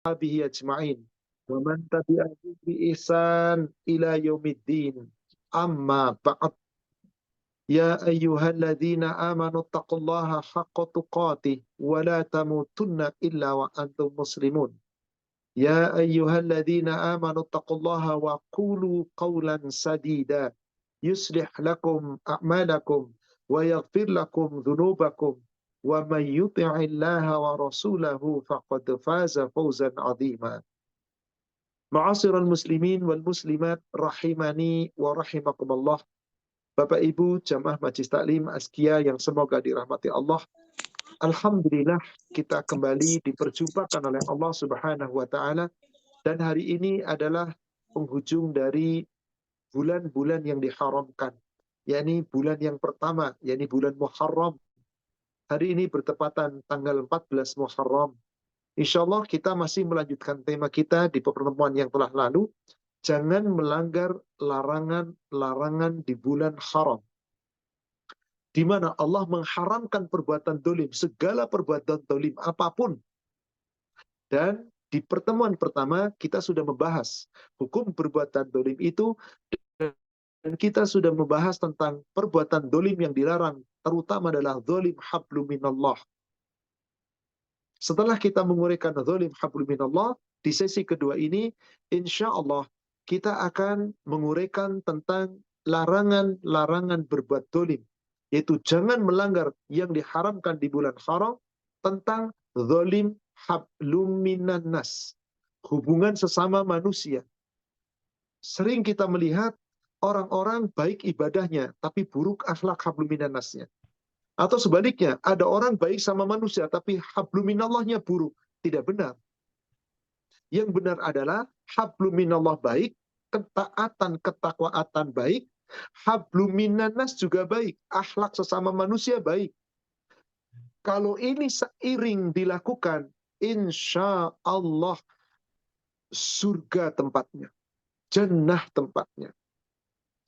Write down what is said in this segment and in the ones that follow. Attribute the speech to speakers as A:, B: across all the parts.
A: وصحبه أجمعين ومن تبعهم بإحسان إلى يوم الدين أما بعد يا أيها الذين آمنوا اتقوا الله حق تقاته ولا تموتن إلا وأنتم مسلمون يا أيها الذين آمنوا اتقوا الله وقولوا قولا سديدا يصلح لكم أعمالكم ويغفر لكم ذنوبكم ومن يطع الله ورسوله فقد فاز فوزا عظيما. Ma'asyiral muslimin wal muslimat rahimani wa rahimakumullah. Bapak Ibu jamaah Majelis Taklim Azkia yang semoga dirahmati Allah. Alhamdulillah kita kembali diperjumpakan oleh Allah Subhanahu wa taala dan hari ini adalah penghujung dari bulan-bulan yang diharamkan. Yakni bulan yang pertama, yakni bulan Muharram. Hari ini bertepatan tanggal 14 Muharram. Insya Allah kita masih melanjutkan tema kita di pertemuan yang telah lalu. Jangan melanggar larangan-larangan di bulan haram. Di mana Allah mengharamkan perbuatan dolim, segala perbuatan dolim apapun. Dan di pertemuan pertama kita sudah membahas hukum perbuatan dolim itu. Dan kita sudah membahas tentang perbuatan dolim yang dilarang. Terutama adalah dolim hablum minallah. Setelah kita menguraikan zalim hablum minallah, di sesi kedua ini, insya Allah kita akan menguraikan tentang larangan-larangan berbuat zalim. Yaitu jangan melanggar yang diharamkan di bulan haram, tentang zalim hablum minannas. Hubungan sesama manusia. Sering kita melihat orang-orang baik ibadahnya, tapi buruk akhlak hablum minannasnya. Atau sebaliknya, ada orang baik sama manusia, tapi hablum minallahnya buruk. Tidak benar. Yang benar adalah hablum minallah baik, ketaatan, ketakwaatan baik, hablum minannas juga baik, akhlak sesama manusia baik. Kalau ini seiring dilakukan, insya Allah surga tempatnya, jannah tempatnya.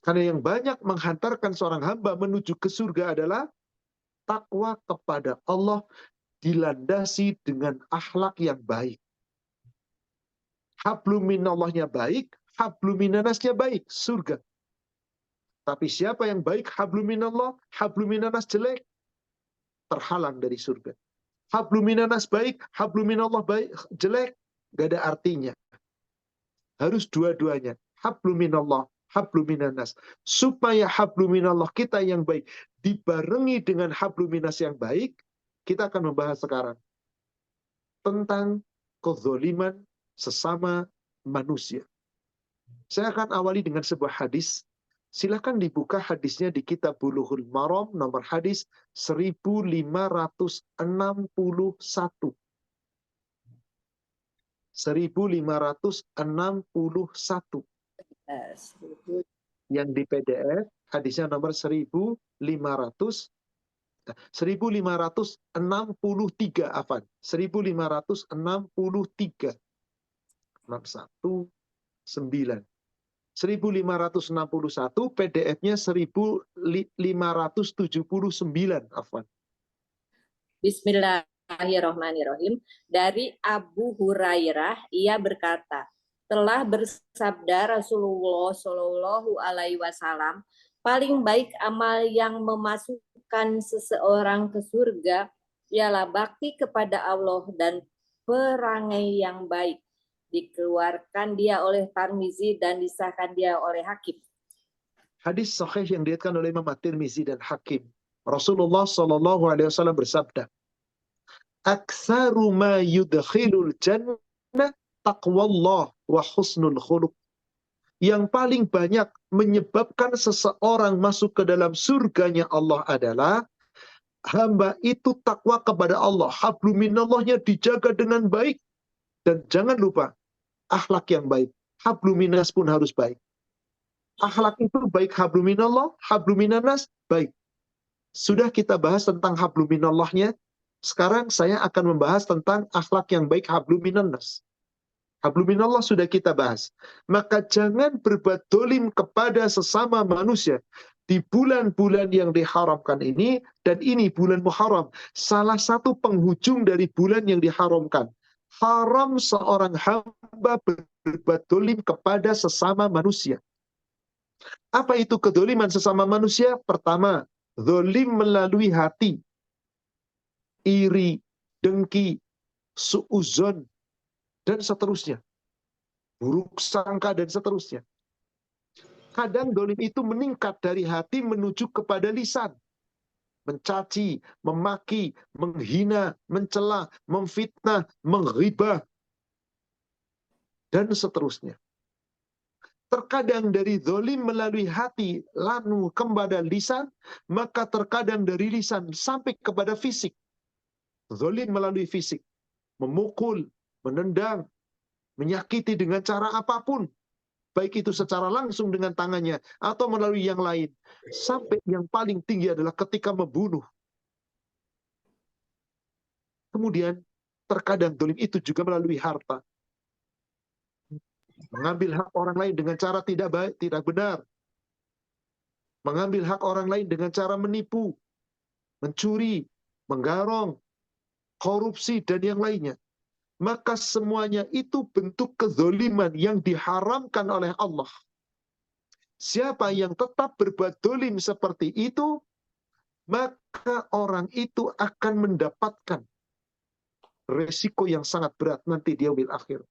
A: Karena yang banyak menghantarkan seorang hamba menuju ke surga adalah takwa kepada Allah dilandasi dengan akhlak yang baik. Hablum minallahnya baik, hablum minannasnya baik, surga. Tapi siapa yang baik hablum minallah, hablum minannas jelek, terhalang dari surga. Hablum minannas baik, hablum minallah baik, jelek, gak ada artinya. Harus dua-duanya. Hablum minallah, hablum minannas. Supaya hablum minallah kita yang baik dibarengi dengan hablum minannas yang baik, kita akan membahas sekarang tentang kezaliman sesama manusia. Saya akan awali dengan sebuah hadis. Silakan dibuka hadisnya di kitab Bulughul Maram, nomor hadis 1561. 1561. Yang di PDF hadisnya nomor 1563, afan. 1563. 619. 1561, PDF-nya 1579, afan.
B: Bismillahirrahmanirrahim. Dari Abu Hurairah, ia berkata, telah bersabda Rasulullah Shallallahu Alaihi Wasallam, paling baik amal yang memasukkan seseorang ke surga ialah bakti kepada Allah dan perangai yang baik. Dikeluarkan dia oleh Tirmizi dan disahkan dia oleh Hakim.
A: Hadis sahih yang diriwayatkan oleh Imam Tirmizi dan Hakim. Rasulullah Shallallahu Alaihi Wasallam bersabda, "Aktsaru ma yudkhilul jannah taqwallah wa husnul khuluq." Yang paling banyak menyebabkan seseorang masuk ke dalam surganya Allah adalah hamba itu takwa kepada Allah. Hablum minallahnya dijaga dengan baik. Dan jangan lupa, akhlak yang baik. Hablum minnas pun harus baik. Akhlak itu baik hablum minallah, hablum minannas baik. Sudah kita bahas tentang hablum minallahnya. Sekarang saya akan membahas tentang akhlak yang baik hablum minannas. Hablum minallah sudah kita bahas. Maka jangan berbuat dolim kepada sesama manusia di bulan-bulan yang diharamkan ini, dan ini bulan Muharram, salah satu penghujung dari bulan yang diharamkan. haram seorang hamba berbuat dolim kepada sesama manusia. Apa itu kedoliman sesama manusia? Pertama, dolim melalui hati, iri, dengki, suuzon, dan seterusnya. Buruk sangka dan seterusnya. Kadang dolim itu meningkat dari hati menuju kepada lisan. Mencaci, memaki, menghina, mencela, memfitnah, menghibah, dan seterusnya. Terkadang dari dolim melalui hati, lalu kepada lisan, maka terkadang dari lisan sampai kepada fisik. Dolim melalui fisik, memukul, menendang, menyakiti dengan cara apapun, baik itu secara langsung dengan tangannya atau melalui yang lain. Sampai yang paling tinggi adalah ketika membunuh. Kemudian terkadang dolim itu juga melalui harta. Mengambil hak orang lain dengan cara tidak baik, tidak benar. Mengambil hak orang lain dengan cara menipu, mencuri, menggarong, korupsi, dan yang lainnya. Maka semuanya itu bentuk kezoliman yang diharamkan oleh Allah. Siapa yang tetap berbuat dolim seperti itu, maka orang itu akan mendapatkan resiko yang sangat berat nanti di yaumil akhir.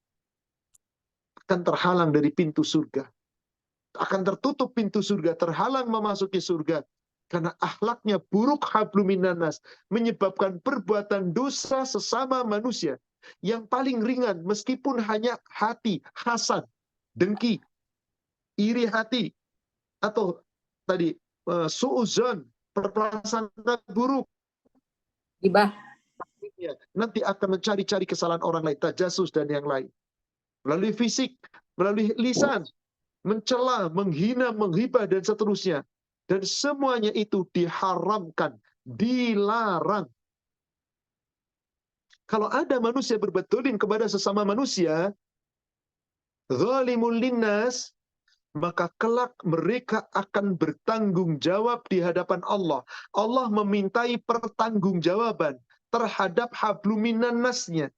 A: Akan terhalang dari pintu surga. Akan tertutup pintu surga, terhalang memasuki surga. Karena akhlaknya buruk habluminanas, menyebabkan perbuatan dosa sesama manusia. Yang paling ringan, meskipun hanya hati, hasad, dengki, iri hati, atau tadi suuzon, berprasangka buruk.
B: Gibah.
A: Nanti akan mencari-cari kesalahan orang lain, tajasus dan yang lain. Melalui fisik, melalui lisan, mencela, menghina, menghibah, dan seterusnya. Dan semuanya itu diharamkan, dilarang. Kalau ada manusia berbuat dolim kepada sesama manusia, zalimul linnas, maka kelak mereka akan bertanggung jawab di hadapan Allah. Allah memintai pertanggungjawaban terhadap habluminan nasnya.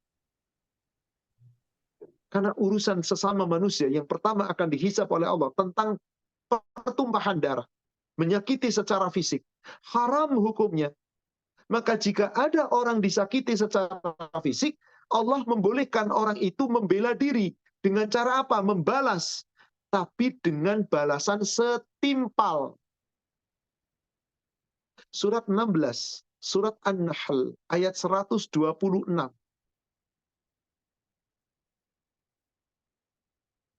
A: Karena urusan sesama manusia yang pertama akan dihisab oleh Allah tentang pertumpahan darah, menyakiti secara fisik, haram hukumnya. Maka jika ada orang disakiti secara fisik, Allah membolehkan orang itu membela diri. Dengan cara apa? Membalas. Tapi dengan balasan setimpal. Surat 16, surat An-Nahl, ayat 126.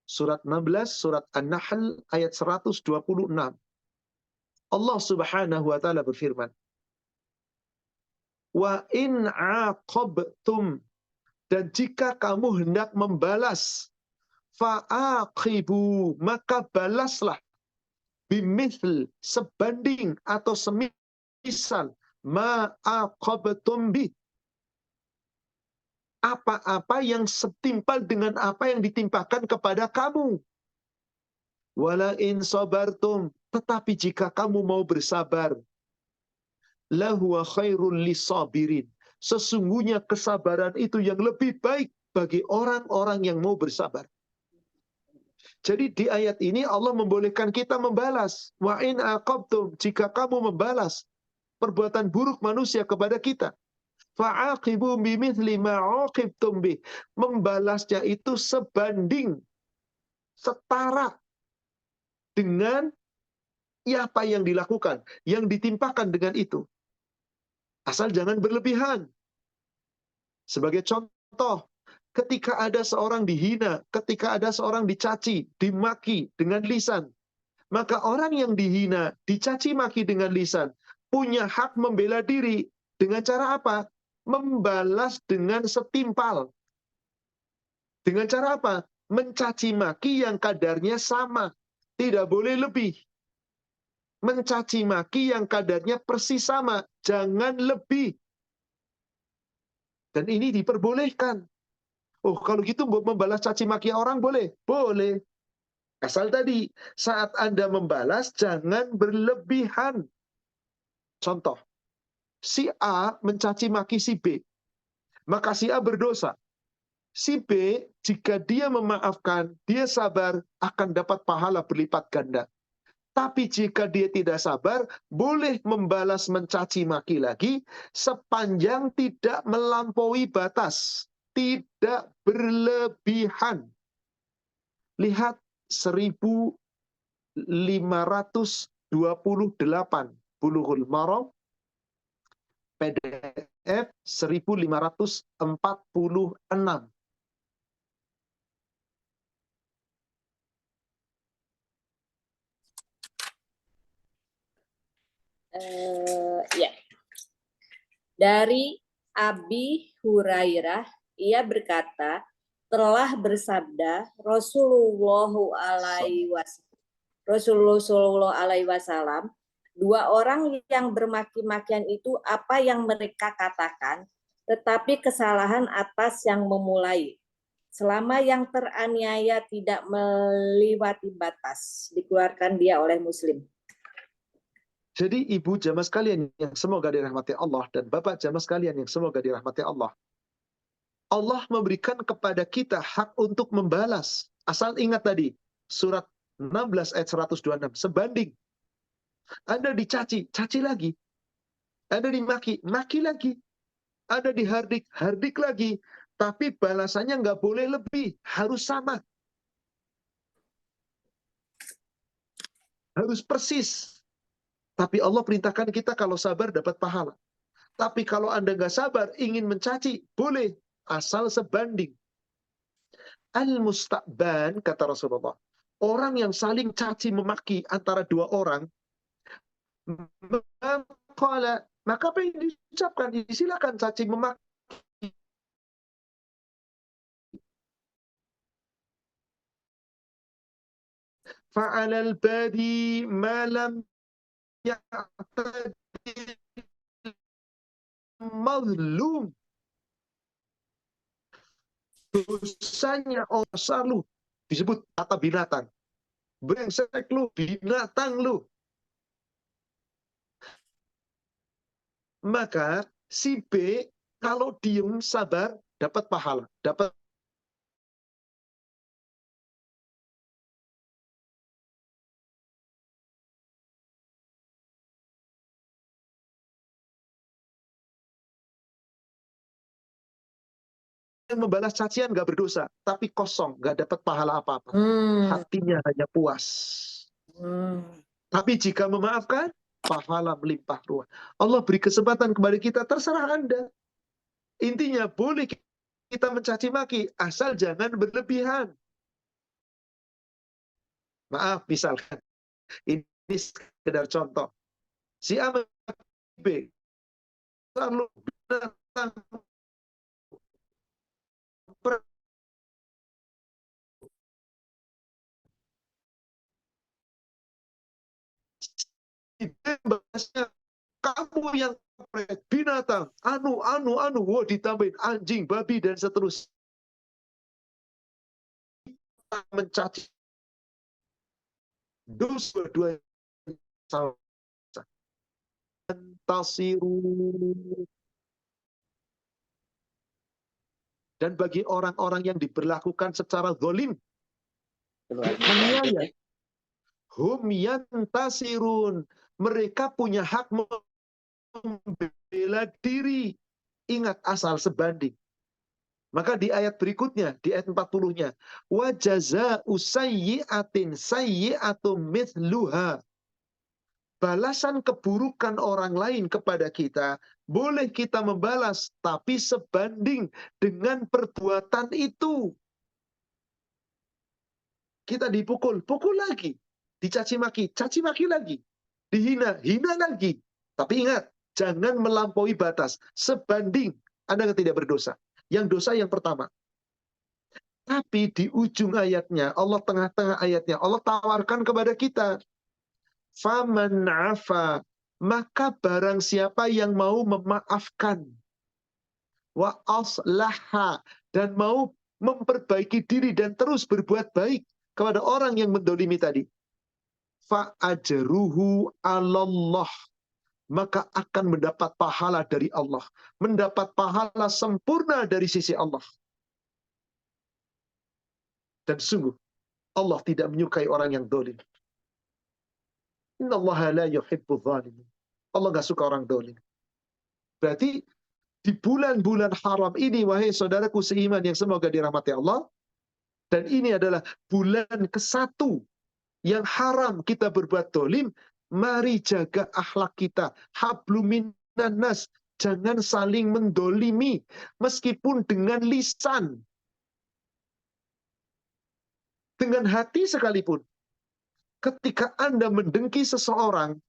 A: Surat 16, surat An-Nahl, ayat 126. Allah subhanahu wa ta'ala berfirman, Wa in aqabtum, dan jika kamu hendak membalas, fa'aqibu, maka balaslah, bimithl, sebanding atau semisal, ma'aqabtum bi, apa-apa yang setimpal dengan apa yang ditimpakan kepada kamu. Wala in sabartum, tetapi jika kamu mau bersabar, lahuwa khairul lisabirin, sesungguhnya kesabaran itu yang lebih baik bagi orang-orang yang mau bersabar. Jadi di ayat ini Allah membolehkan kita membalas. Wa in aqabtum, jika kamu membalas perbuatan buruk manusia kepada kita, fa'aqibu bimithli ma'aqibtum bih, membalasnya itu sebanding, setara dengan apa yang dilakukan, yang ditimpakan dengan itu. Asal jangan berlebihan. Sebagai contoh, ketika ada seorang dihina, ketika ada seorang dicaci, dimaki dengan lisan, maka orang yang dihina, dicaci maki dengan lisan, punya hak membela diri. Dengan cara apa? Membalas dengan setimpal. Dengan cara apa? Mencaci maki yang kadarnya sama. Tidak boleh lebih. Mencaci maki yang kadarnya persis sama. Jangan lebih. Dan ini diperbolehkan. Oh, kalau gitu membalas caci maki orang boleh? Boleh. Asal tadi, saat Anda membalas, jangan berlebihan. Contoh, si A mencaci maki si B. Maka si A berdosa. Si B, jika dia memaafkan, dia sabar, akan dapat pahala berlipat ganda. Tapi jika dia tidak sabar, boleh membalas mencaci maki lagi, sepanjang tidak melampaui batas, tidak berlebihan. Lihat 1528 Bulughul Maram, PDF 1546.
B: Ya. Dari Abi Hurairah, ia berkata, telah bersabda Rasulullah alaihi wasallam, dua orang yang bermaki-makian itu apa yang mereka katakan, tetapi kesalahan atas yang memulai. Selama yang teraniaya tidak melewati batas, dikeluarkan dia oleh Muslim.
A: Jadi ibu jamaah sekalian yang semoga dirahmati Allah dan bapak jamaah sekalian yang semoga dirahmati Allah. Allah memberikan kepada kita hak untuk membalas. Asal ingat tadi, surat 16 ayat 126, sebanding. Anda dicaci, caci lagi. Anda dimaki, maki lagi. Anda dihardik, hardik lagi. Tapi balasannya nggak boleh lebih, harus sama. Harus persis. Tapi Allah perintahkan kita kalau sabar dapat pahala. Tapi kalau Anda nggak sabar, ingin mencaci, boleh. Asal sebanding. Al-musta'ban, kata Rasulullah. Orang yang saling caci memaki antara dua orang, maka apa yang diucapkan? Silakan caci memaki. Fa'alal badi malam ya'tadi mazlum. Dosanya orang selalu disebut kata binatang. Brengsek lu, binatang lu. Maka si B kalau diem sabar dapat pahala, dapat yang membalas cacian nggak berdosa, tapi kosong, nggak dapat pahala apa-apa. Hatinya hanya puas. Tapi jika memaafkan, pahala melimpah ruah. Allah beri kesempatan kepada kita, terserah Anda. Intinya boleh kita mencaci maki, asal jangan berlebihan. Maaf, misalkan ini sekedar contoh. Si A B lalu datang bahasnya kamu yang binatang, anu, wah ditambahin anjing, babi dan seterusnya, mencaci dosa dua tasiru. Dan bagi orang-orang yang diberlakukan secara zalim, menganiaya, hum yantasirun, mereka punya hak membela diri. Ingat, asal sebanding. Maka di ayat berikutnya, di ayat 40-nya, wa jazaa'u sayyi'atin sayyi'atum mithluha. Balasan keburukan orang lain kepada kita, boleh kita membalas, tapi sebanding dengan perbuatan itu. Kita dipukul, pukul lagi. Dicaci maki, caci maki lagi. Dihina, hina lagi. Tapi ingat, jangan melampaui batas. Sebanding, Anda tidak berdosa. Yang dosa yang pertama. Tapi di ujung ayatnya, Allah tengah-tengah ayatnya, Allah tawarkan kepada kita. Faman afa, maka barang siapa yang mau memaafkan. Wa aslaha, dan mau memperbaiki diri dan terus berbuat baik kepada orang yang mendolimi tadi. Fa ajruhu 'alallah, maka akan mendapat pahala dari Allah, mendapat pahala sempurna dari sisi Allah. Dan sungguh Allah tidak menyukai orang yang dolim. Innallaha la yuhibbu dzalimin. Allah nggak suka orang dolim. Berarti di bulan-bulan haram ini, wahai saudaraku seiman yang semoga dirahmati Allah, dan ini adalah bulan ke-1 yang haram kita berbuat dolim, mari jaga akhlak kita. Hablum minan nas, jangan saling mendolimi, meskipun dengan lisan. Dengan hati sekalipun. Ketika Anda mendengki seseorang,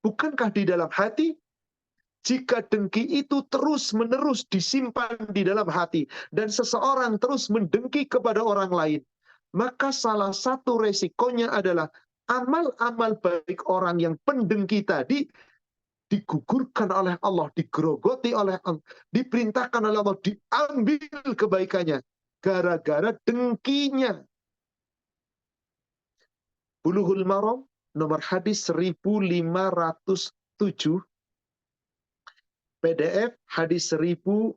A: bukankah di dalam hati, jika dengki itu terus-menerus disimpan di dalam hati, dan seseorang terus mendengki kepada orang lain, maka salah satu resikonya adalah amal-amal baik orang yang pendengki tadi digugurkan oleh Allah, digerogoti oleh Allah, diperintahkan oleh Allah, diambil kebaikannya, gara-gara dengkinya. Bulughul Maram, nomor hadis 1507, PDF hadis 1525.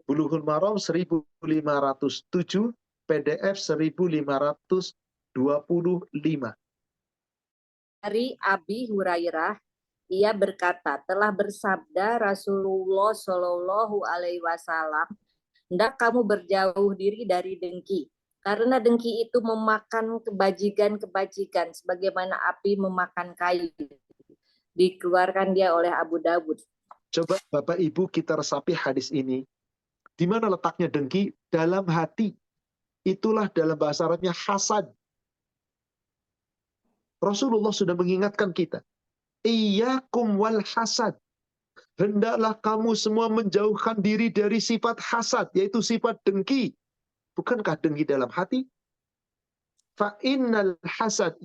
A: Bulughul Maram 1507, PDF 1525.
B: Dari Abi Hurairah, ia berkata, telah bersabda Rasulullah Shallallahu Alaihi Wasallam, hendak kamu berjauh diri dari dengki, karena dengki itu memakan kebajikan-kebajikan sebagaimana api memakan kayu. Dikeluarkan dia oleh Abu Dawud.
A: Coba Bapak Ibu kita resapi hadis ini. Di mana letaknya dengki? Dalam hati. Itulah dalam bahasa Arabnya hasad. Rasulullah sudah mengingatkan kita. Iyyakum wal hasad. Hendaklah kamu semua menjauhkan diri dari sifat hasad, yaitu sifat dengki. Bukankah dengki dalam hati? Fa innal hasad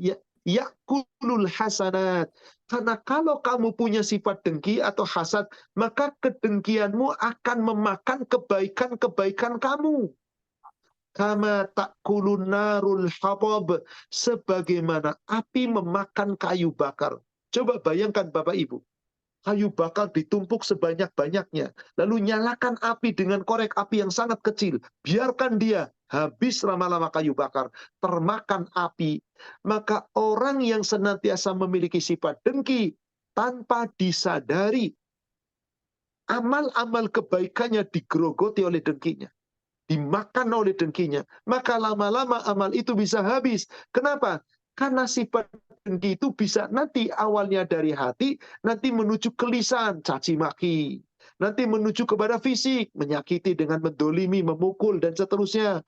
A: ya'kulul hasanat. Karena kalau kamu punya sifat dengki atau hasad, maka kedengkianmu akan memakan kebaikan-kebaikan kamu. Kama ta'kulun narul hatab, sebagaimana api memakan kayu bakar. Coba bayangkan Bapak Ibu, kayu bakar ditumpuk sebanyak-banyaknya, lalu nyalakan api dengan korek api yang sangat kecil, biarkan dia habis lama-lama kayu bakar, termakan api. Maka orang yang senantiasa memiliki sifat dengki, tanpa disadari, amal-amal kebaikannya digerogoti oleh dengkinya, dimakan oleh dengkinya, maka lama-lama amal itu bisa habis. Kenapa? Karena sifat dengki itu bisa nanti awalnya dari hati, nanti menuju ke lisan, caci maki. Nanti menuju kepada fisik, menyakiti dengan mendolimi, memukul, dan seterusnya.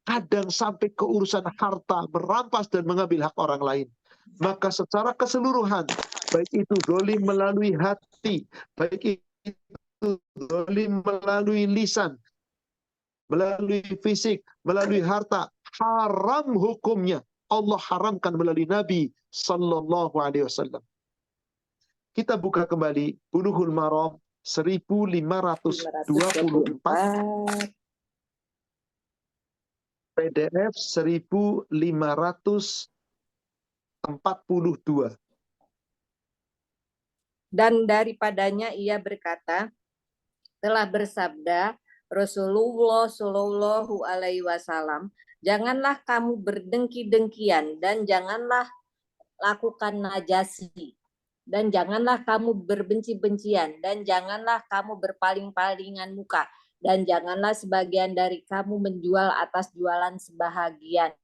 A: Kadang sampai ke urusan harta, merampas dan mengambil hak orang lain. Maka secara keseluruhan, baik itu dolim melalui hati, baik itu dolim melalui lisan, melalui fisik, melalui harta, haram hukumnya. Allah haramkan melalui Nabi Sallallahu Alaihi Wasallam. Kita buka kembali Bulughul Maram 1524, PDF 1542.
B: Dan daripadanya ia berkata, telah bersabda Rasulullah Shallallahu Alaihi Wasallam, janganlah kamu berdengki-dengkian dan janganlah lakukan najasi dan janganlah kamu berbenci-bencian dan janganlah kamu berpaling-palingan muka dan janganlah sebagian dari kamu menjual atas jualan sebahagian.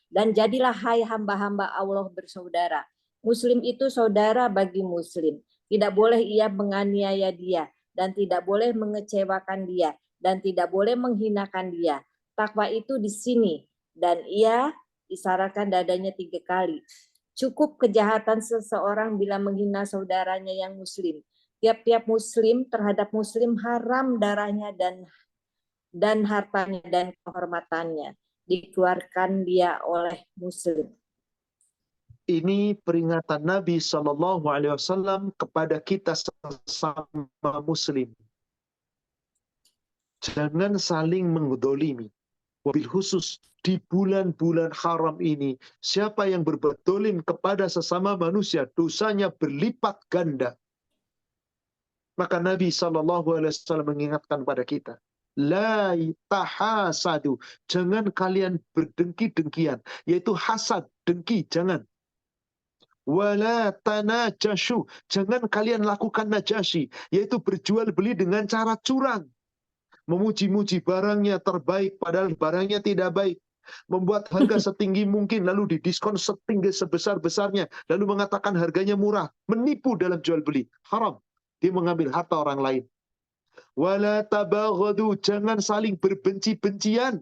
B: Dan jadilah hai hamba-hamba Allah bersaudara. Muslim itu saudara bagi muslim. Tidak boleh ia menganiaya dia dan tidak boleh mengecewakan dia dan tidak boleh menghinakan dia. Takwa itu di sini dan ia isyaratkan dadanya 3 kali. Cukup kejahatan seseorang bila menghina saudaranya yang muslim. Tiap-tiap muslim terhadap muslim haram darahnya dan hartanya dan kehormatannya. Dikeluarkan dia oleh muslim.
A: Ini peringatan Nabi Sallallahu Alaihi Wasallam kepada kita sesama muslim. Jangan saling mendolimi. Wabil khusus di bulan-bulan haram ini, siapa yang berbuat dolim kepada sesama manusia, dosanya berlipat ganda. Maka Nabi SAW mengingatkan pada kita, la tahasadu, jangan kalian berdengki-dengkian, yaitu hasad, dengki, jangan. Wala tanajashu, jangan kalian lakukan najasyi, yaitu berjual beli dengan cara curang. Memuji-muji barangnya terbaik padahal barangnya tidak baik. Membuat harga setinggi mungkin lalu didiskon setinggi sebesar-besarnya, lalu mengatakan harganya murah, menipu dalam jual beli, haram. Dia mengambil harta orang lain. Wala tabaghadu, jangan saling berbenci-bencian.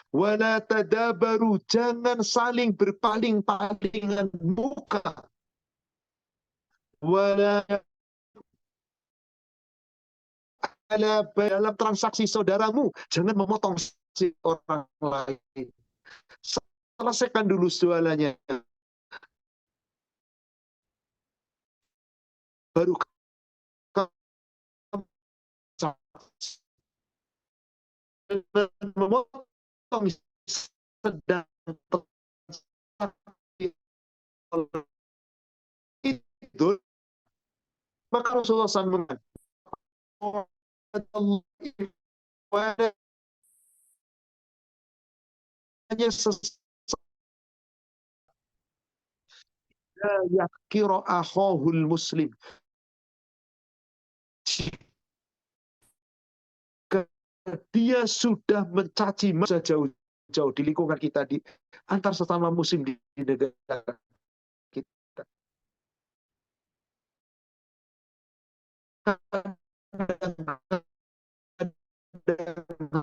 A: Wala tadabaru, jangan saling berpaling-palingan muka. Wala dalam transaksi saudaramu, jangan memotong si orang lain. Selesaikan dulu jualannya, baru memotong sedang itu. Maka Rasulullah SAW mengatakan, hanya yakira akhahul muslim, jika dia sudah mencaci masa jauh-jauh di lingkungan kita, di antar sesama muslim di negara kita,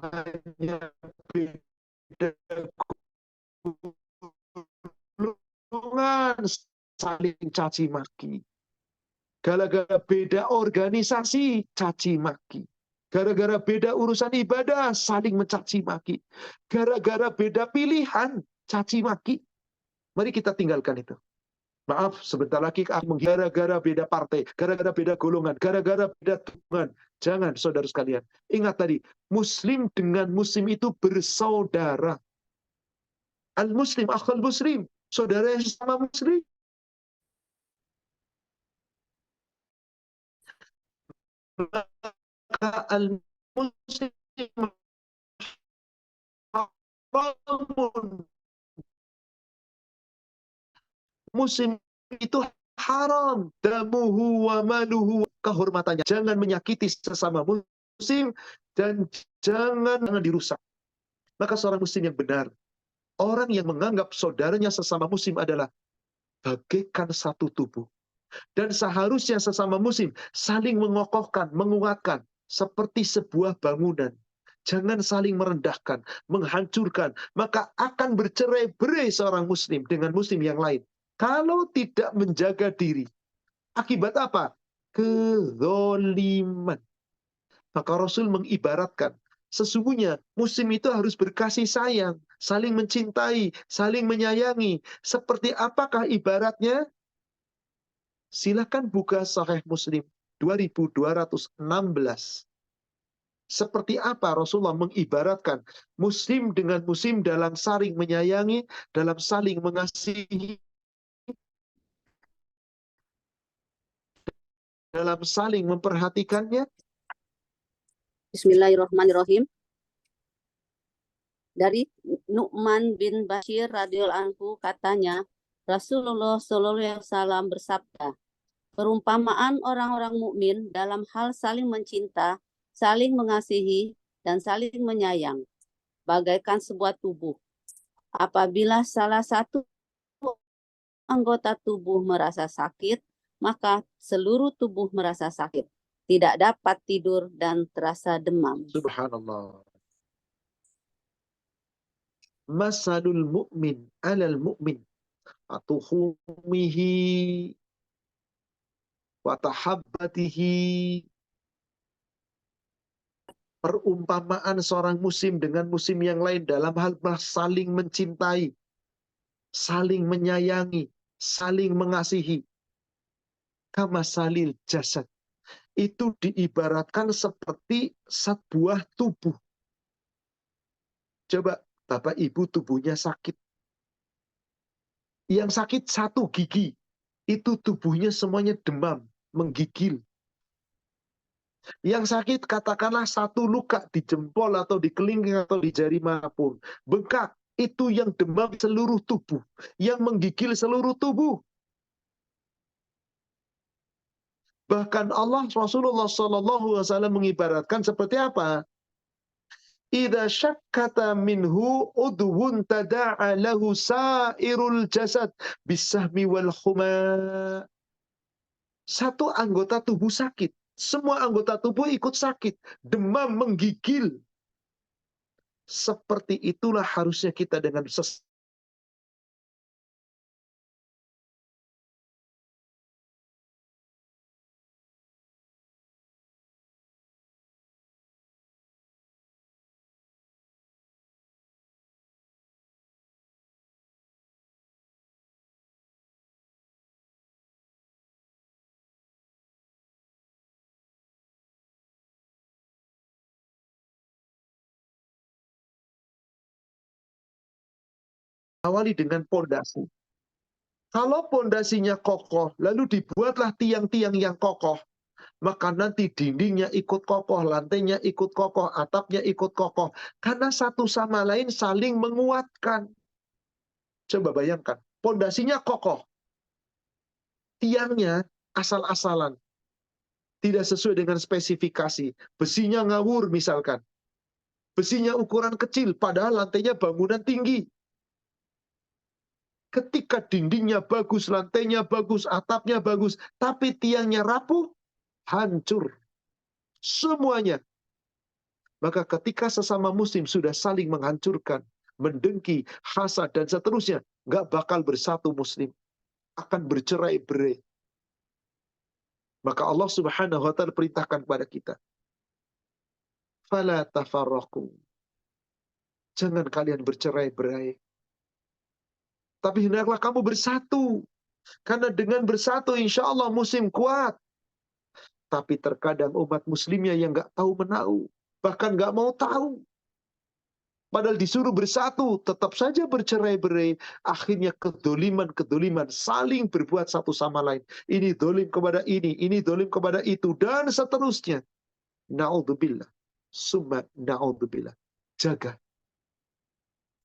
A: hanya beda golongan, saling caci maki. Gara-gara beda organisasi, caci maki. Gara-gara beda urusan ibadah, saling mencaci maki. Gara-gara beda pilihan, caci maki. Mari kita tinggalkan itu. Maaf, sebentar lagi gara-gara beda partai, gara-gara beda golongan, gara-gara beda tujuan. Jangan, saudara sekalian. Ingat tadi, muslim dengan muslim itu bersaudara. Al-muslim, akhul muslim. Saudara yang sama muslim. Maka al-muslim haramun. Muslim itu haram. Damuhu wa maluhu, kehormatannya. Jangan menyakiti sesama muslim dan jangan dirusak. Maka seorang muslim yang benar, orang yang menganggap saudaranya sesama muslim adalah bagaikan satu tubuh. Dan seharusnya sesama muslim saling mengokohkan, menguatkan, seperti sebuah bangunan. Jangan saling merendahkan, menghancurkan. Maka akan bercerai-berai seorang muslim dengan muslim yang lain. Kalau tidak menjaga diri. Akibat apa? Kezoliman. Maka Rasul mengibaratkan, sesungguhnya muslim itu harus berkasih sayang, saling mencintai, saling menyayangi. Seperti apakah ibaratnya? Silakan buka Sahih Muslim 2216. Seperti apa Rasulullah mengibaratkan muslim dengan muslim dalam saling menyayangi, dalam saling mengasihi, dalam saling memperhatikannya.
C: Bismillahirrahmanirrahim. Dari Nu'man bin Bashir radhiyallahu anhu katanya, Rasulullah SAW bersabda, perumpamaan orang-orang mukmin dalam hal saling mencinta, saling mengasihi, dan saling menyayang, bagaikan sebuah tubuh. Apabila salah satu anggota tubuh merasa sakit, maka seluruh tubuh merasa sakit, tidak dapat tidur dan terasa demam.
A: Subhanallah. Masalul mu'min alal mu'min atuhumihi wa tahabbatihi. Perumpamaan seorang muslim dengan muslim yang lain dalam hal saling mencintai, saling menyayangi, saling mengasihi. Kama salil jasad. Itu diibaratkan seperti sebuah tubuh. Coba Bapak Ibu tubuhnya sakit. Yang sakit satu gigi. Itu tubuhnya semuanya demam, menggigil. Yang sakit katakanlah satu luka di jempol atau di kelingking atau di jari manapun. Bengkak, itu yang demam seluruh tubuh. Yang menggigil seluruh tubuh. Bahkan Allah Rasulullah SAW mengibaratkan seperti apa? Idza syakkata minhu udwun tada'a lahu sairul jasad bisahmi wal huma. Satu anggota tubuh sakit, semua anggota tubuh ikut sakit, demam menggigil. Seperti itulah harusnya kita dengan awali dengan pondasi. Kalau pondasinya kokoh, lalu dibuatlah tiang-tiang yang kokoh, maka nanti dindingnya ikut kokoh, lantainya ikut kokoh, atapnya ikut kokoh. Karena satu sama lain saling menguatkan. Coba bayangkan, pondasinya kokoh, tiangnya asal-asalan, tidak sesuai dengan spesifikasi. Besinya ngawur misalkan. Besinya ukuran kecil, padahal lantainya bangunan tinggi. Ketika dindingnya bagus, lantainya bagus, atapnya bagus, tapi tiangnya rapuh, hancur. Semuanya. Maka ketika sesama muslim sudah saling menghancurkan, mendengki, hasad, dan seterusnya, nggak bakal bersatu muslim. Akan bercerai-berai. Maka Allah Subhanahu wa ta'ala perintahkan kepada kita. Fala tafarraqu. Jangan kalian bercerai-berai. Tapi hendaklah kamu bersatu. Karena dengan bersatu insya Allah muslim kuat. Tapi terkadang umat muslimnya yang nggak tahu menahu. Bahkan nggak mau tahu. Padahal disuruh bersatu. Tetap saja bercerai-berai. Akhirnya kedoliman-kedoliman. Saling berbuat satu sama lain. Ini dolim kepada ini dolim kepada itu. Dan seterusnya. Na'udzubillah. Summa na'udzubillah. Jaga.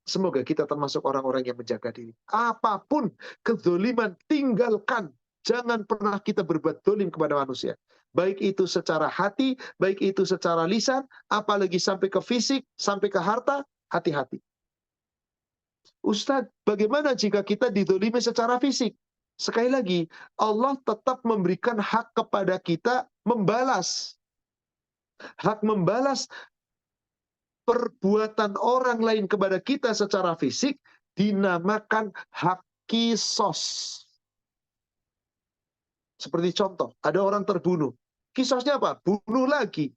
A: Semoga kita termasuk orang-orang yang menjaga diri. Apapun kezoliman, tinggalkan. Jangan pernah kita berbuat dolim kepada manusia. Baik itu secara hati, baik itu secara lisan, apalagi sampai ke fisik, sampai ke harta, hati-hati. Ustadz, bagaimana jika kita didolimi secara fisik? Sekali lagi, Allah tetap memberikan hak kepada kita membalas. Hak membalas perbuatan orang lain kepada kita secara fisik dinamakan hak kisos. Seperti contoh, ada orang terbunuh. Kisosnya apa? Bunuh lagi.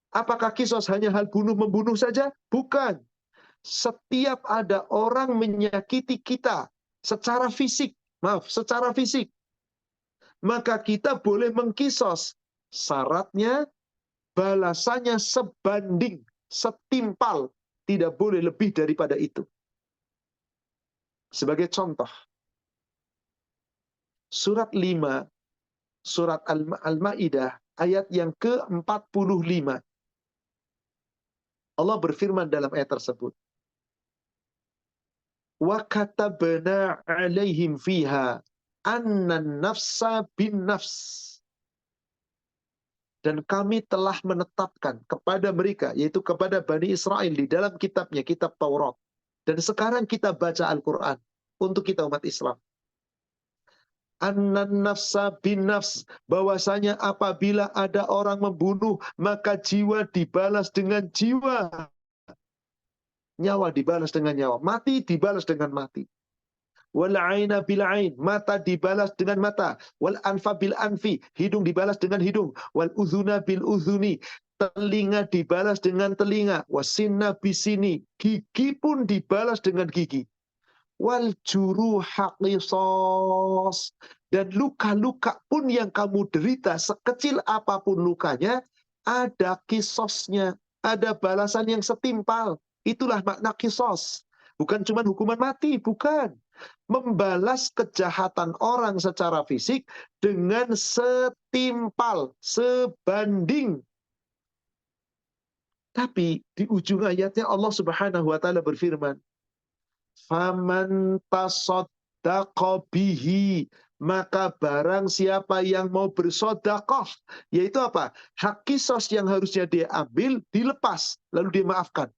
A: Apakah kisos hanya hal bunuh-membunuh saja? Bukan. Setiap ada orang menyakiti kita secara fisik, secara fisik, maka kita boleh mengkisos. Syaratnya balasannya sebanding, setimpal, tidak boleh lebih daripada itu. Sebagai contoh, surat 5, surat Al-Ma'idah, ayat yang ke-45. Allah berfirman dalam ayat tersebut. Wa katabna 'alaihim fiha annan nafsa bin nafs. Dan kami telah menetapkan kepada mereka, yaitu kepada Bani Israel di dalam kitabnya, kitab Taurat. Dan sekarang kita baca Al-Quran untuk kita umat Islam. Annan nafsa bin nafs, bahwasanya apabila ada orang membunuh, maka jiwa dibalas dengan jiwa. Nyawa dibalas dengan nyawa. Mati dibalas dengan mati. Wal aina bil ain, mata dibalas dengan mata. Wal anfa bil anfi, hidung dibalas dengan hidung. Wal uzuna bil uzuni, telinga dibalas dengan telinga. Wasinna bisini, gigi pun dibalas dengan gigi. Wal juruha qisas, dan luka-luka pun yang kamu derita, sekecil apapun lukanya, ada kisosnya, ada balasan yang setimpal. Itulah makna kisos. Bukan cuma hukuman mati, bukan. membalas kejahatan orang secara fisik dengan setimpal, sebanding. Tapi di ujung ayatnya Allah Subhanahu wa taala berfirman, "Faman tasaddaqa bihi", maka barang siapa yang mau bersedekah, yaitu apa? Hak kisos yang harusnya dia ambil dilepas, lalu dia maafkan.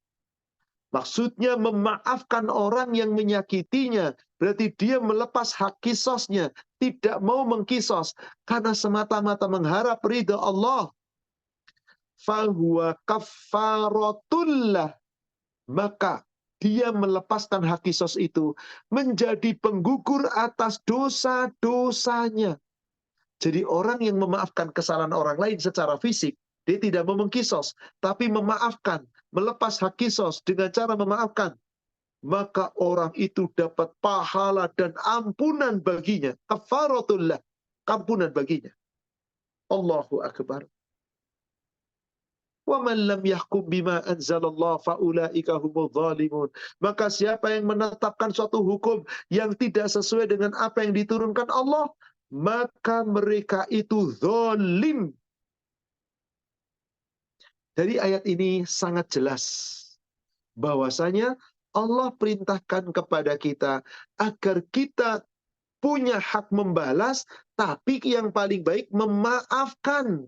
A: Maksudnya memaafkan orang yang menyakitinya. Berarti dia melepas hak kisosnya. Tidak mau mengkisos. Karena semata-mata mengharap ridha Allah. Fahuwa kaffaratullah. Maka dia melepaskan hak kisos itu. Menjadi penggugur atas dosa-dosanya. Jadi orang yang memaafkan kesalahan orang lain secara fisik, dia tidak mau mengkisos. Tapi memaafkan. Melepas hak kisos dengan cara memaafkan, maka orang itu dapat pahala dan ampunan baginya. Kafaratullah, ampunan baginya. Allahu Akbar. Wa man lam yahkum bima anzalallah faulaika humudz zalimun. Maka siapa yang menetapkan suatu hukum yang tidak sesuai dengan apa yang diturunkan Allah, maka mereka itu zalim. Dari ayat ini sangat jelas bahwasanya Allah perintahkan kepada kita agar kita punya hak membalas, tapi yang paling baik memaafkan.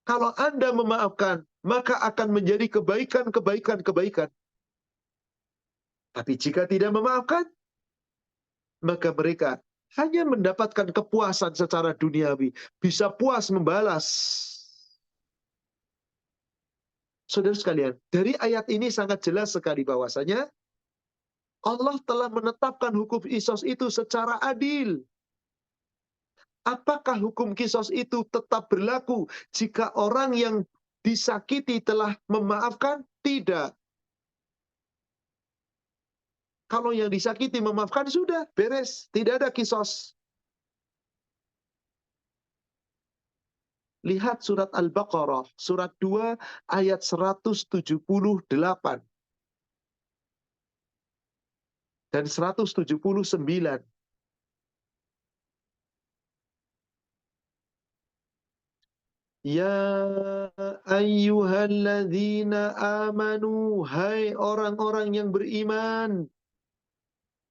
A: Kalau Anda memaafkan, maka akan menjadi kebaikan. Tapi jika tidak memaafkan, maka mereka hanya mendapatkan kepuasan secara duniawi, bisa puas membalas. Saudara sekalian, dari ayat ini sangat jelas sekali bahwasanya Allah telah menetapkan hukum kisos itu secara adil. Apakah hukum kisos itu tetap berlaku jika orang yang disakiti telah memaafkan? Tidak. Kalau yang disakiti memaafkan, sudah beres, tidak ada kisos. Lihat surat Al-Baqarah, surat 2 ayat 178 dan 179. Ya ayyuhalladzina amanu, hai orang-orang yang beriman,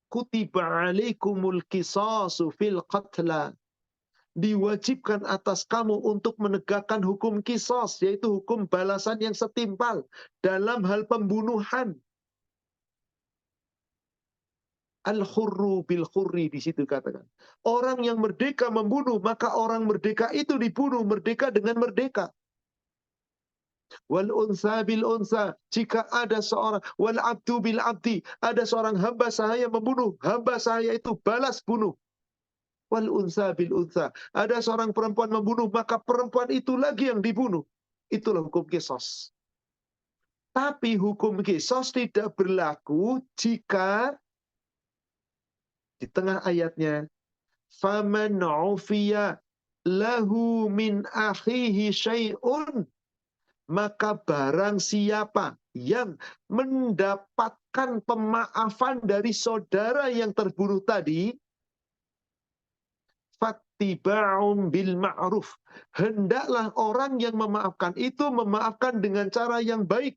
A: kutiba alaikumul qisasu fil qatla, diwajibkan atas kamu untuk menegakkan hukum kisos, yaitu hukum balasan yang setimpal dalam hal pembunuhan. Al-khurru bil khurri, di situ katakan. Orang yang merdeka membunuh, maka orang merdeka itu dibunuh, merdeka dengan merdeka. Wal unsa bil unsa, jika ada seorang, wal abdu bil abdi, ada seorang hamba sahaya membunuh, hamba sahaya itu balas bunuh. Wal unsa bil unsa, ada seorang perempuan membunuh, maka perempuan itu lagi yang dibunuh. Itulah hukum kisos. Tapi hukum kisos tidak berlaku jika di tengah ayatnya, faman ufiya lahu min akhihi syai'un, maka barang siapa yang mendapatkan pemaafan dari saudara yang terbunuh tadi, fattiba'un bil ma'ruf, hendaklah orang yang memaafkan itu memaafkan dengan cara yang baik.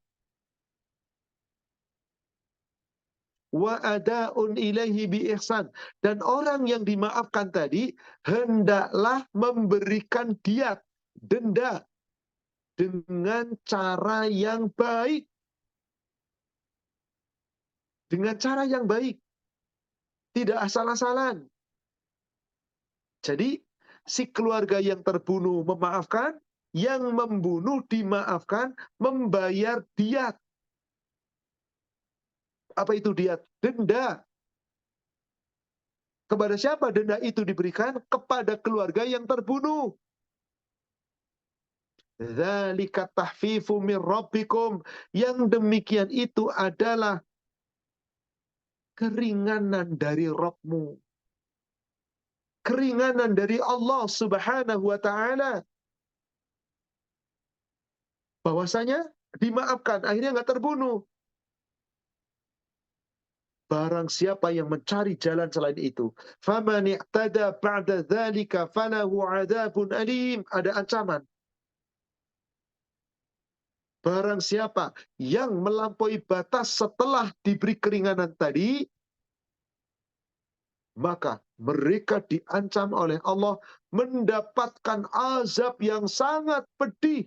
A: Wa ada'un ilaihi bi ihsan, dan orang yang dimaafkan tadi hendaklah memberikan diat, denda, dengan cara yang baik. Dengan cara yang baik. Tidak asal-asalan. Jadi, si keluarga yang terbunuh memaafkan, yang membunuh dimaafkan, membayar diat. Apa itu diat? Denda. Kepada siapa denda itu diberikan? Kepada keluarga yang terbunuh. Dzalika tahfifu min rabbikum. Yang demikian itu adalah keringanan dari Rabbmu. Keringanan dari Allah Subhanahu wa ta'ala. Bahwasanya dimaafkan, akhirnya nggak terbunuh. Barang siapa yang mencari jalan selain itu, faman i'tada ba'da dzalika falahu 'adzabun alim, ada ancaman. Barang siapa yang melampaui batas setelah diberi keringanan tadi, maka mereka diancam oleh Allah mendapatkan azab yang sangat pedih.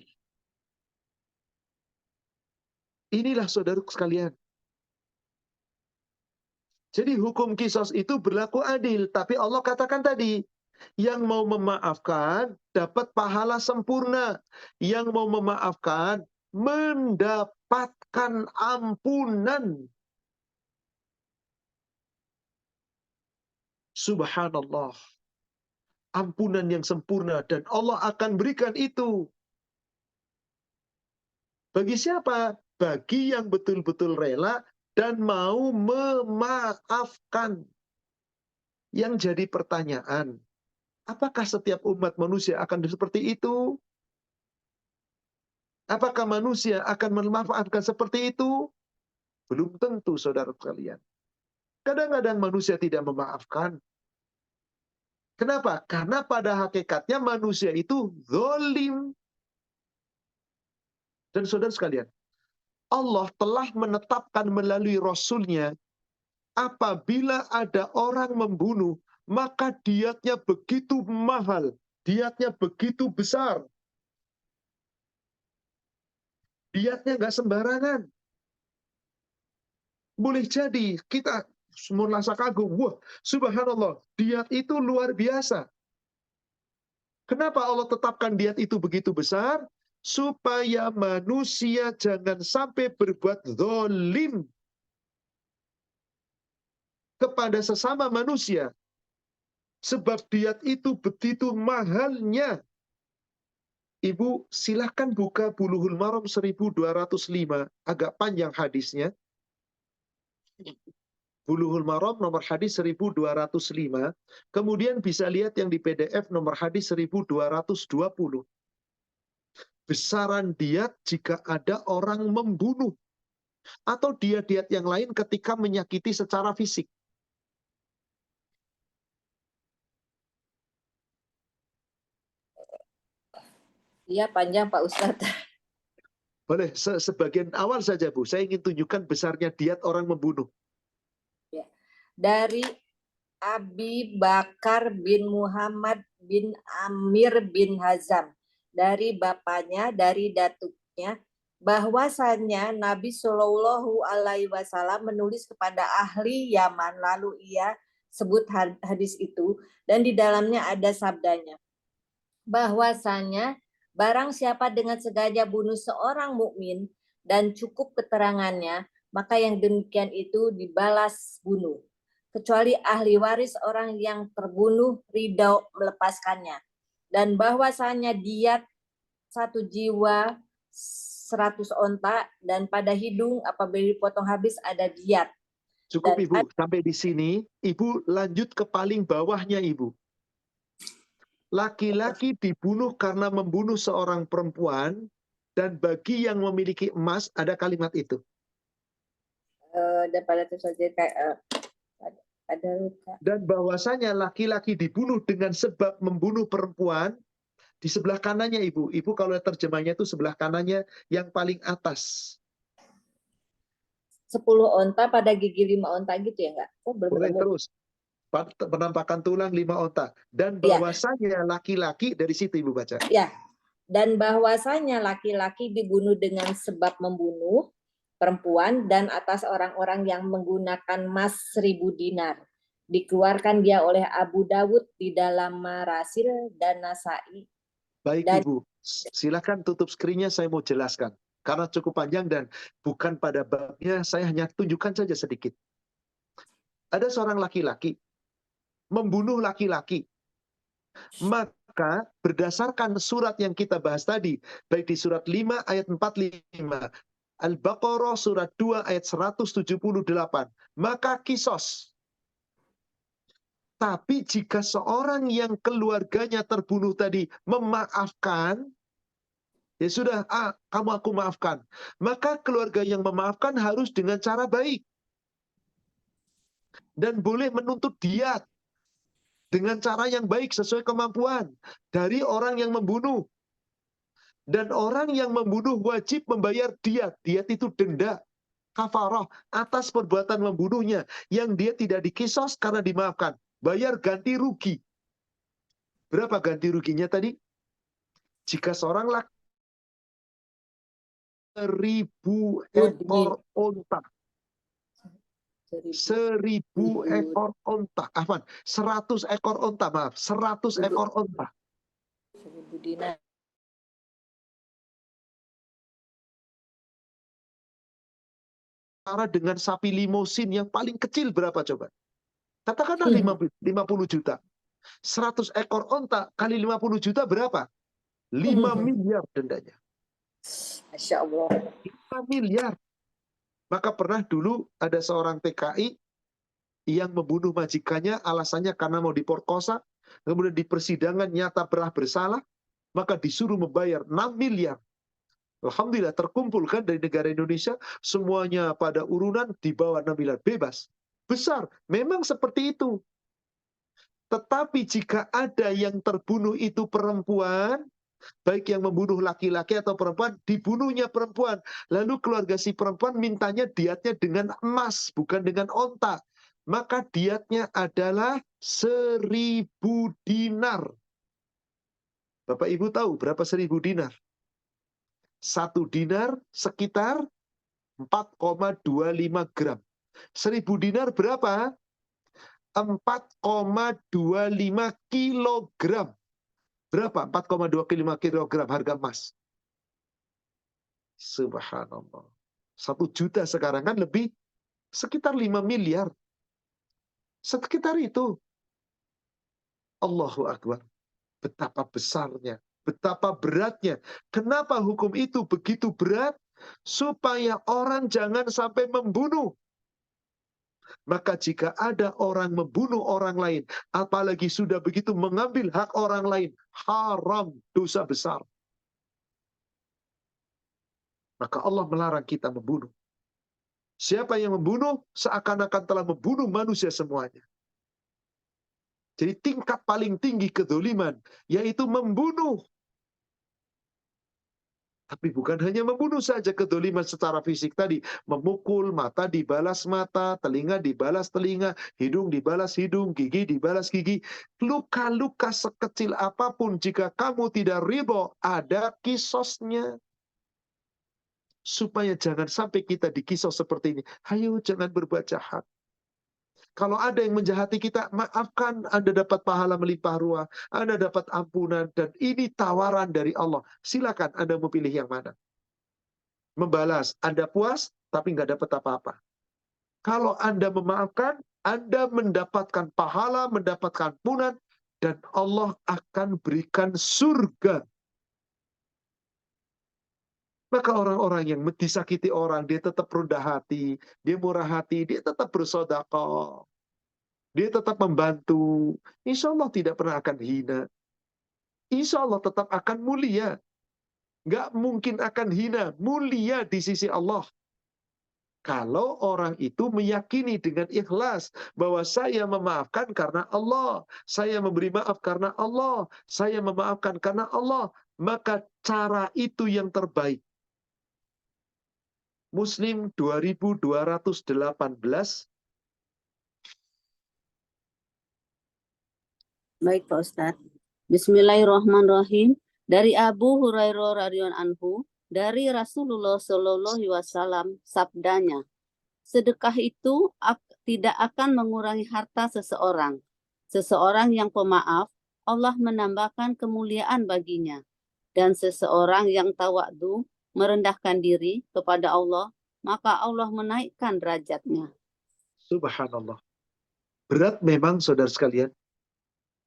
A: Inilah saudaraku sekalian. Jadi hukum kisos itu berlaku adil. Tapi Allah katakan tadi, yang mau memaafkan dapat pahala sempurna. Yang mau memaafkan mendapatkan ampunan. Subhanallah. Ampunan yang sempurna. Dan Allah akan berikan itu. Bagi siapa? Bagi yang betul-betul rela dan mau memaafkan. Yang jadi pertanyaan, apakah setiap umat manusia akan seperti itu? Apakah manusia akan memaafkan seperti itu? Belum tentu, saudara sekalian. Kadang-kadang manusia tidak memaafkan. Kenapa? Karena pada hakikatnya manusia itu zalim. Dan saudara sekalian, Allah telah menetapkan melalui Rasul-Nya, apabila ada orang membunuh, maka diatnya begitu mahal, diatnya begitu besar. Diatnya nggak sembarangan. Boleh jadi kita merasa kagum, wah subhanallah, diat itu luar biasa. Kenapa Allah tetapkan diat itu begitu besar? Supaya manusia jangan sampai berbuat zalim kepada sesama manusia. Sebab diat itu begitu mahalnya. Ibu silahkan buka Bulughul Maram 1205, agak panjang hadisnya. Bulughul Maram nomor hadis 1205. Kemudian bisa lihat yang di PDF nomor hadis 1220. Besaran diat jika ada orang membunuh. Atau diat-diat yang lain ketika menyakiti secara fisik.
B: Iya, panjang Pak Ustadz.
A: Boleh, sebagian awal saja Bu. Saya ingin tunjukkan besarnya diat orang membunuh.
B: Ya. Dari Abi Bakar bin Muhammad bin Amir bin Hazam. Dari bapaknya, dari datuknya, bahwasannya Nabi Shallallahu Alaihi Wasallam menulis kepada ahli Yaman, lalu ia sebut hadis itu, dan di dalamnya ada sabdanya, bahwasanya barang siapa dengan sengaja bunuh seorang mukmin dan cukup keterangannya, maka yang demikian itu dibalas bunuh. Kecuali ahli waris orang yang terbunuh ridho melepaskannya. Dan bahwasanya diat 1 jiwa 100 onta, dan pada hidung apabila dipotong habis ada diat.
A: Cukup
B: Dan
A: Ibu, sampai di sini Ibu lanjut ke paling bawahnya Ibu. Laki-laki dibunuh karena membunuh seorang perempuan, dan bagi yang memiliki emas ada kalimat itu.
B: Dan pada saja ada luka.
A: Dan bahwasanya laki-laki dibunuh dengan sebab membunuh perempuan, di sebelah kanannya Ibu. Ibu kalau terjemahnya itu sebelah kanannya yang paling atas.
B: 10 onta pada gigi 5 onta gitu ya enggak? Oh, belum
A: Boleh
B: ketemu.
A: terus. Penampakan tulang 5 onta. Dan
B: Ya.
A: bahwasanya laki-laki, dari situ Ibu baca.
B: Ya. Dan bahwasanya laki-laki dibunuh dengan sebab membunuh perempuan, dan atas orang-orang yang menggunakan emas 1000 dinar. Dikeluarkan dia oleh Abu Dawud di dalam Marasil dan Nasai.
A: Baik
B: Dan
A: Ibu, silakan tutup skrinnya, saya mau jelaskan. Karena cukup panjang dan bukan pada babnya, saya hanya tunjukkan saja sedikit. Ada seorang laki-laki membunuh laki-laki. Maka berdasarkan surat yang kita bahas tadi, baik di surat 5 ayat 45, Al-Baqarah surat 2 ayat 178, maka kisos. Tapi jika seorang yang keluarganya terbunuh tadi memaafkan, ya sudah, kamu aku maafkan. Maka keluarga yang memaafkan harus dengan cara baik. dan boleh menuntut diat dengan cara yang baik sesuai kemampuan dari orang yang membunuh. Dan orang yang membunuh wajib membayar diat. Diat itu denda, kafarah atas perbuatan membunuhnya yang dia tidak dikisos karena dimaafkan. Bayar ganti rugi. Berapa ganti ruginya tadi? Jika seorang laki 1000 ekor unta. 1000 ekor unta. 100 ekor unta, maaf. 100 ekor unta.
B: 1000 dinar.
A: Cara dengan sapi limusin yang paling kecil berapa coba? Katakanlah 50 juta. 100 ekor onta kali 50 juta berapa? 5 miliar dendanya.
B: Masya Allah.
A: 5 miliar. Maka pernah dulu ada seorang TKI yang membunuh majikannya alasannya karena mau diperkosa. Kemudian di persidangan nyata pernah bersalah. Maka disuruh membayar 6 miliar. Alhamdulillah terkumpulkan dari negara Indonesia. Semuanya pada urunan di bawah 6 miliar. Bebas. Besar. Memang seperti itu. Tetapi jika ada yang terbunuh itu perempuan, baik yang membunuh laki-laki atau perempuan, dibunuhnya perempuan. Lalu keluarga si perempuan mintanya diatnya dengan emas, bukan dengan onta. Maka diatnya adalah 1000 dinar. Bapak Ibu tahu berapa 1000 dinar? 1 dinar sekitar 4,25 gram. 1000 dinar berapa? 4,25 kilogram. Berapa? 4,25 kilogram harga emas. Subhanallah. 1 juta sekarang kan lebih sekitar 5 miliar. Sekitar itu. Allahu Akbar. Betapa besarnya. Betapa beratnya. Kenapa hukum itu begitu berat? Supaya orang jangan sampai membunuh. Maka jika ada orang membunuh orang lain, apalagi sudah begitu mengambil hak orang lain, haram, dosa besar. Maka Allah melarang kita membunuh. Siapa yang membunuh, seakan-akan telah membunuh manusia semuanya. Jadi tingkat paling tinggi kedzaliman, yaitu membunuh. Tapi bukan hanya membunuh saja kedzaliman secara fisik tadi. Memukul, mata dibalas mata, telinga dibalas telinga, hidung dibalas hidung, gigi dibalas gigi. Luka-luka sekecil apapun jika kamu tidak ridho, ada kisosnya. Supaya jangan sampai kita dikisos seperti ini. Ayo jangan berbuat jahat. Kalau ada yang menjahati kita, maafkan, Anda dapat pahala melimpah ruah, Anda dapat ampunan, dan ini tawaran dari Allah. Silakan Anda mau pilih yang mana. Membalas, Anda puas, tapi nggak dapat apa-apa. Kalau Anda memaafkan, Anda mendapatkan pahala, mendapatkan ampunan, dan Allah akan berikan surga. Maka orang-orang yang disakiti orang, dia tetap rendah hati, dia murah hati, dia tetap bersedekah. Dia tetap membantu. Insya Allah tidak pernah akan hina. Insya Allah tetap akan mulia. Nggak mungkin akan hina. Mulia di sisi Allah. Kalau orang itu meyakini dengan ikhlas bahwa saya memaafkan karena Allah. Saya memberi maaf karena Allah. Saya memaafkan karena Allah. Maka cara itu yang terbaik. Muslim 2218.
C: Baik Pak Ustadz. Bismillahirrahmanirrahim. Dari Abu Hurairah radhiyallahu anhu, dari Rasulullah Shallallahu alaihi wasallam sabdanya, sedekah itu tidak akan mengurangi harta seseorang. Seseorang yang pemaaf, Allah menambahkan kemuliaan baginya. Dan seseorang yang tawadu, merendahkan diri kepada Allah, maka Allah menaikkan derajatnya.
A: Subhanallah. Berat memang saudara sekalian.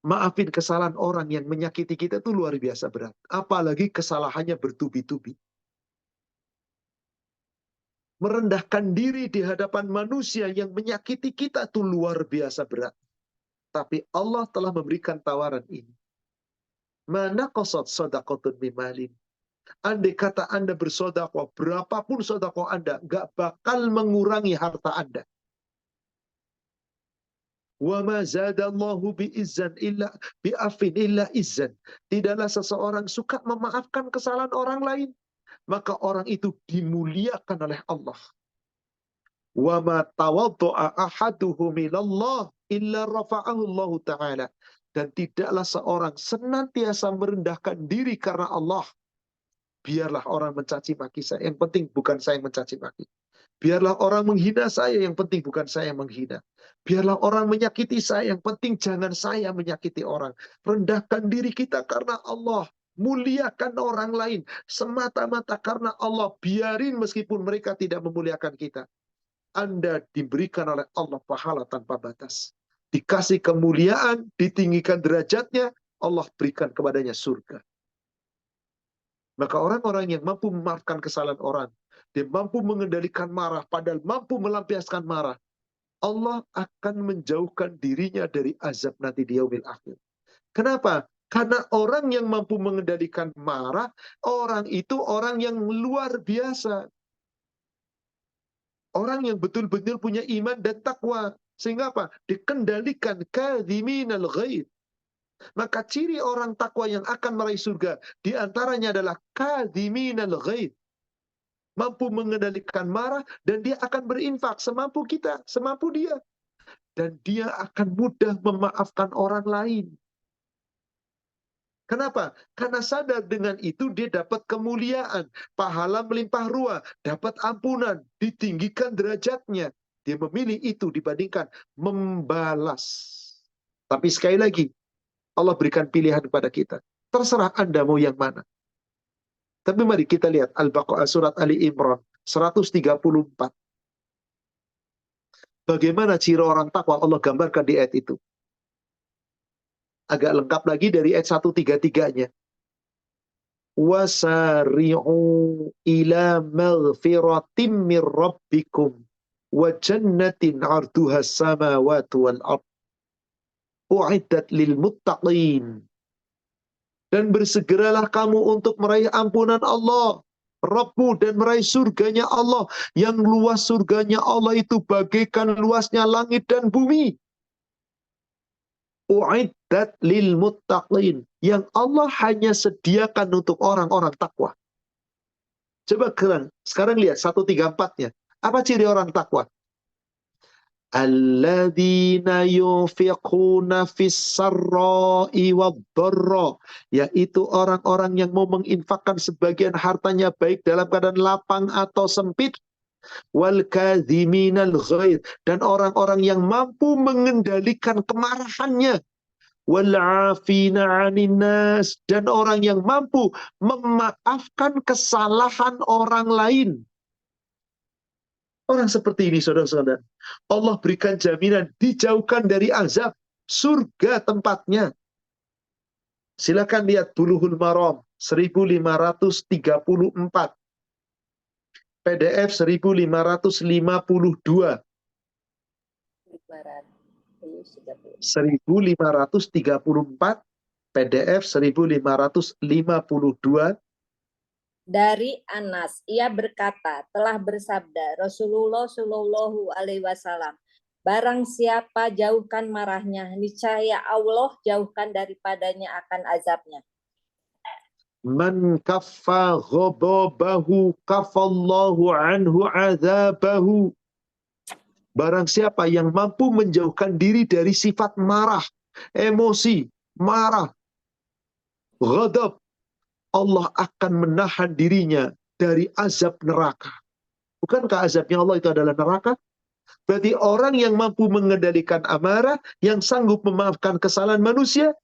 A: Maafin kesalahan orang yang menyakiti kita itu luar biasa berat. Apalagi kesalahannya bertubi-tubi. Merendahkan diri di hadapan manusia yang menyakiti kita itu luar biasa berat. Tapi Allah telah memberikan tawaran ini. Mana qasad sadaqatun mimalin. Andai kata Anda bersedekah, berapapun sedekah Anda, gak bakal mengurangi harta Anda. Wa ma zadallahu bi'afin illa izzan. Tidaklah seseorang suka memaafkan kesalahan orang lain, maka orang itu dimuliakan oleh Allah. Wa ma tawaddu'a ahaduhum ilallah illa rafa'ahu Allah Ta'ala. Dan tidaklah seorang senantiasa merendahkan diri karena Allah. Biarlah orang mencaci maki saya, yang penting bukan saya yang mencaci maki. Biarlah orang menghina saya, yang penting bukan saya yang menghina. Biarlah orang menyakiti saya, yang penting jangan saya menyakiti orang. Rendahkan diri kita karena Allah. Muliakan orang lain semata-mata karena Allah. Biarin meskipun mereka tidak memuliakan kita. Anda diberikan oleh Allah pahala tanpa batas. Dikasih kemuliaan, ditinggikan derajatnya, Allah berikan kepadanya surga. Maka orang-orang yang mampu memaafkan kesalahan orang, dia mampu mengendalikan marah, padahal mampu melampiaskan marah, Allah akan menjauhkan dirinya dari azab nanti di yaumil akhir. Kenapa? Karena orang yang mampu mengendalikan marah, orang itu orang yang luar biasa. Orang yang betul-betul punya iman dan takwa. Sehingga apa? Dikendalikan kadhiminal ghaid. Maka ciri orang takwa yang akan meraih surga diantaranya adalah kadhiminal ghaid. Mampu mengendalikan marah dan dia akan berinfak semampu kita, semampu dia. Dan dia akan mudah memaafkan orang lain. Kenapa? Karena sadar dengan itu dia dapat kemuliaan, pahala melimpah ruah, dapat ampunan, ditinggikan derajatnya. Dia memilih itu dibandingkan membalas. Tapi sekali lagi, Allah berikan pilihan kepada kita. Terserah Anda mau yang mana. Tapi mari kita lihat Al-Baqarah surat Ali Imran 134. Bagaimana ciri orang takwa Allah gambarkan di ayat itu. Agak lengkap lagi dari ayat 133-nya. Wasari'u ila maghfiratim mir rabbikum wa jannatin 'arduha as-samawati wal ard u'iddat lil muttaqin. Dan bersegeralah kamu untuk meraih ampunan Allah Rabbmu dan meraih surganya Allah, yang luas surganya Allah itu bagaikan luasnya langit dan bumi. U'iddat lil muttaqin, yang Allah hanya sediakan untuk orang-orang takwa. Coba sekarang lihat 134-nya. Apa ciri orang takwa? Alladzina yunfiquna fis-sarra'i wad-dharra, yaitu orang-orang yang mau menginfakkan sebagian hartanya baik dalam keadaan lapang atau sempit, wal kadhiminal ghaidh, dan orang-orang yang mampu mengendalikan kemarahannya, wal 'afina 'anil nas, dan orang yang mampu memaafkan kesalahan orang lain. Orang seperti ini, saudara-saudara, Allah berikan jaminan dijauhkan dari azab, surga tempatnya. Silakan lihat Bulughul Maram 1534, PDF 1552. 1534, PDF 1552.
B: Dari Anas, ia berkata, telah bersabda Rasulullah Shallallahu Alaihi Wasallam, barang siapa jauhkan marahnya, niscaya Allah jauhkan daripadanya akan azabnya.
A: Man kaffa ghadabahu kafallahu anhu azabahu. Barang siapa yang mampu menjauhkan diri dari sifat marah, emosi, marah, ghadab, Allah akan menahan dirinya dari azab neraka. Bukankah azabnya Allah itu adalah neraka? Berarti orang yang mampu mengendalikan amarah, yang sanggup memaafkan kesalahan manusia,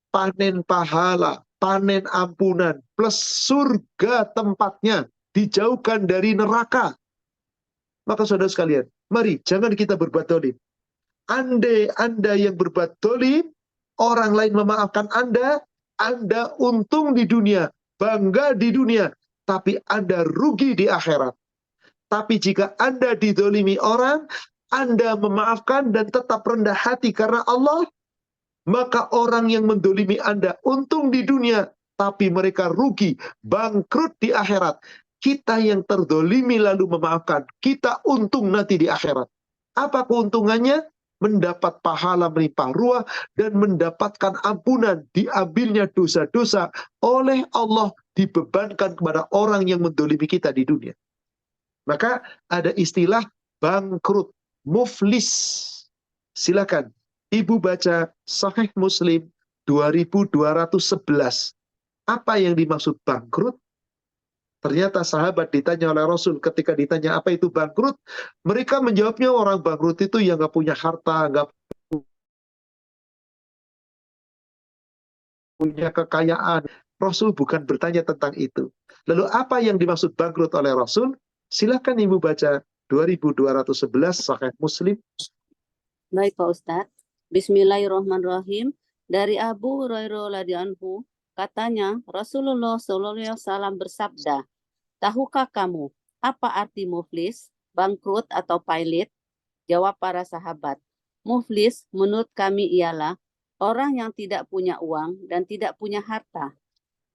A: panen pahala, panen ampunan, plus surga tempatnya, dijauhkan dari neraka. Maka saudara sekalian, mari jangan kita berbuat dolim. Andai Anda yang berbuat dolim, orang lain memaafkan Anda untung di dunia, bangga di dunia, tapi Anda rugi di akhirat. Tapi jika Anda didolimi orang, Anda memaafkan dan tetap rendah hati karena Allah, maka orang yang mendolimi Anda untung di dunia, tapi mereka rugi, bangkrut di akhirat. Kita yang terdolimi lalu memaafkan, kita untung nanti di akhirat. Apa keuntungannya? mendapat pahala melimpah ruah, dan mendapatkan ampunan, diambilnya dosa-dosa oleh Allah, dibebankan kepada orang yang mendolimi kita di dunia. Maka ada istilah bangkrut, muflis. Silakan Ibu baca Sahih Muslim 2211. Apa yang dimaksud bangkrut? Ternyata sahabat ditanya oleh Rasul, ketika ditanya apa itu bangkrut, mereka menjawabnya orang bangkrut itu yang nggak punya harta, nggak punya kekayaan. Rasul bukan bertanya tentang itu. Lalu apa yang dimaksud bangkrut oleh Rasul? Silakan Ibu baca 2211 Sahih Muslim.
C: Baik Pak Ustadz. Bismillahirrahmanirrahim. Dari Abu Hurairah radhiyallahu anhu, katanya Rasulullah SAW bersabda, tahukah kamu apa arti muflis, bangkrut atau pailit? Jawab para sahabat, muflis menurut kami ialah orang yang tidak punya uang dan tidak punya harta.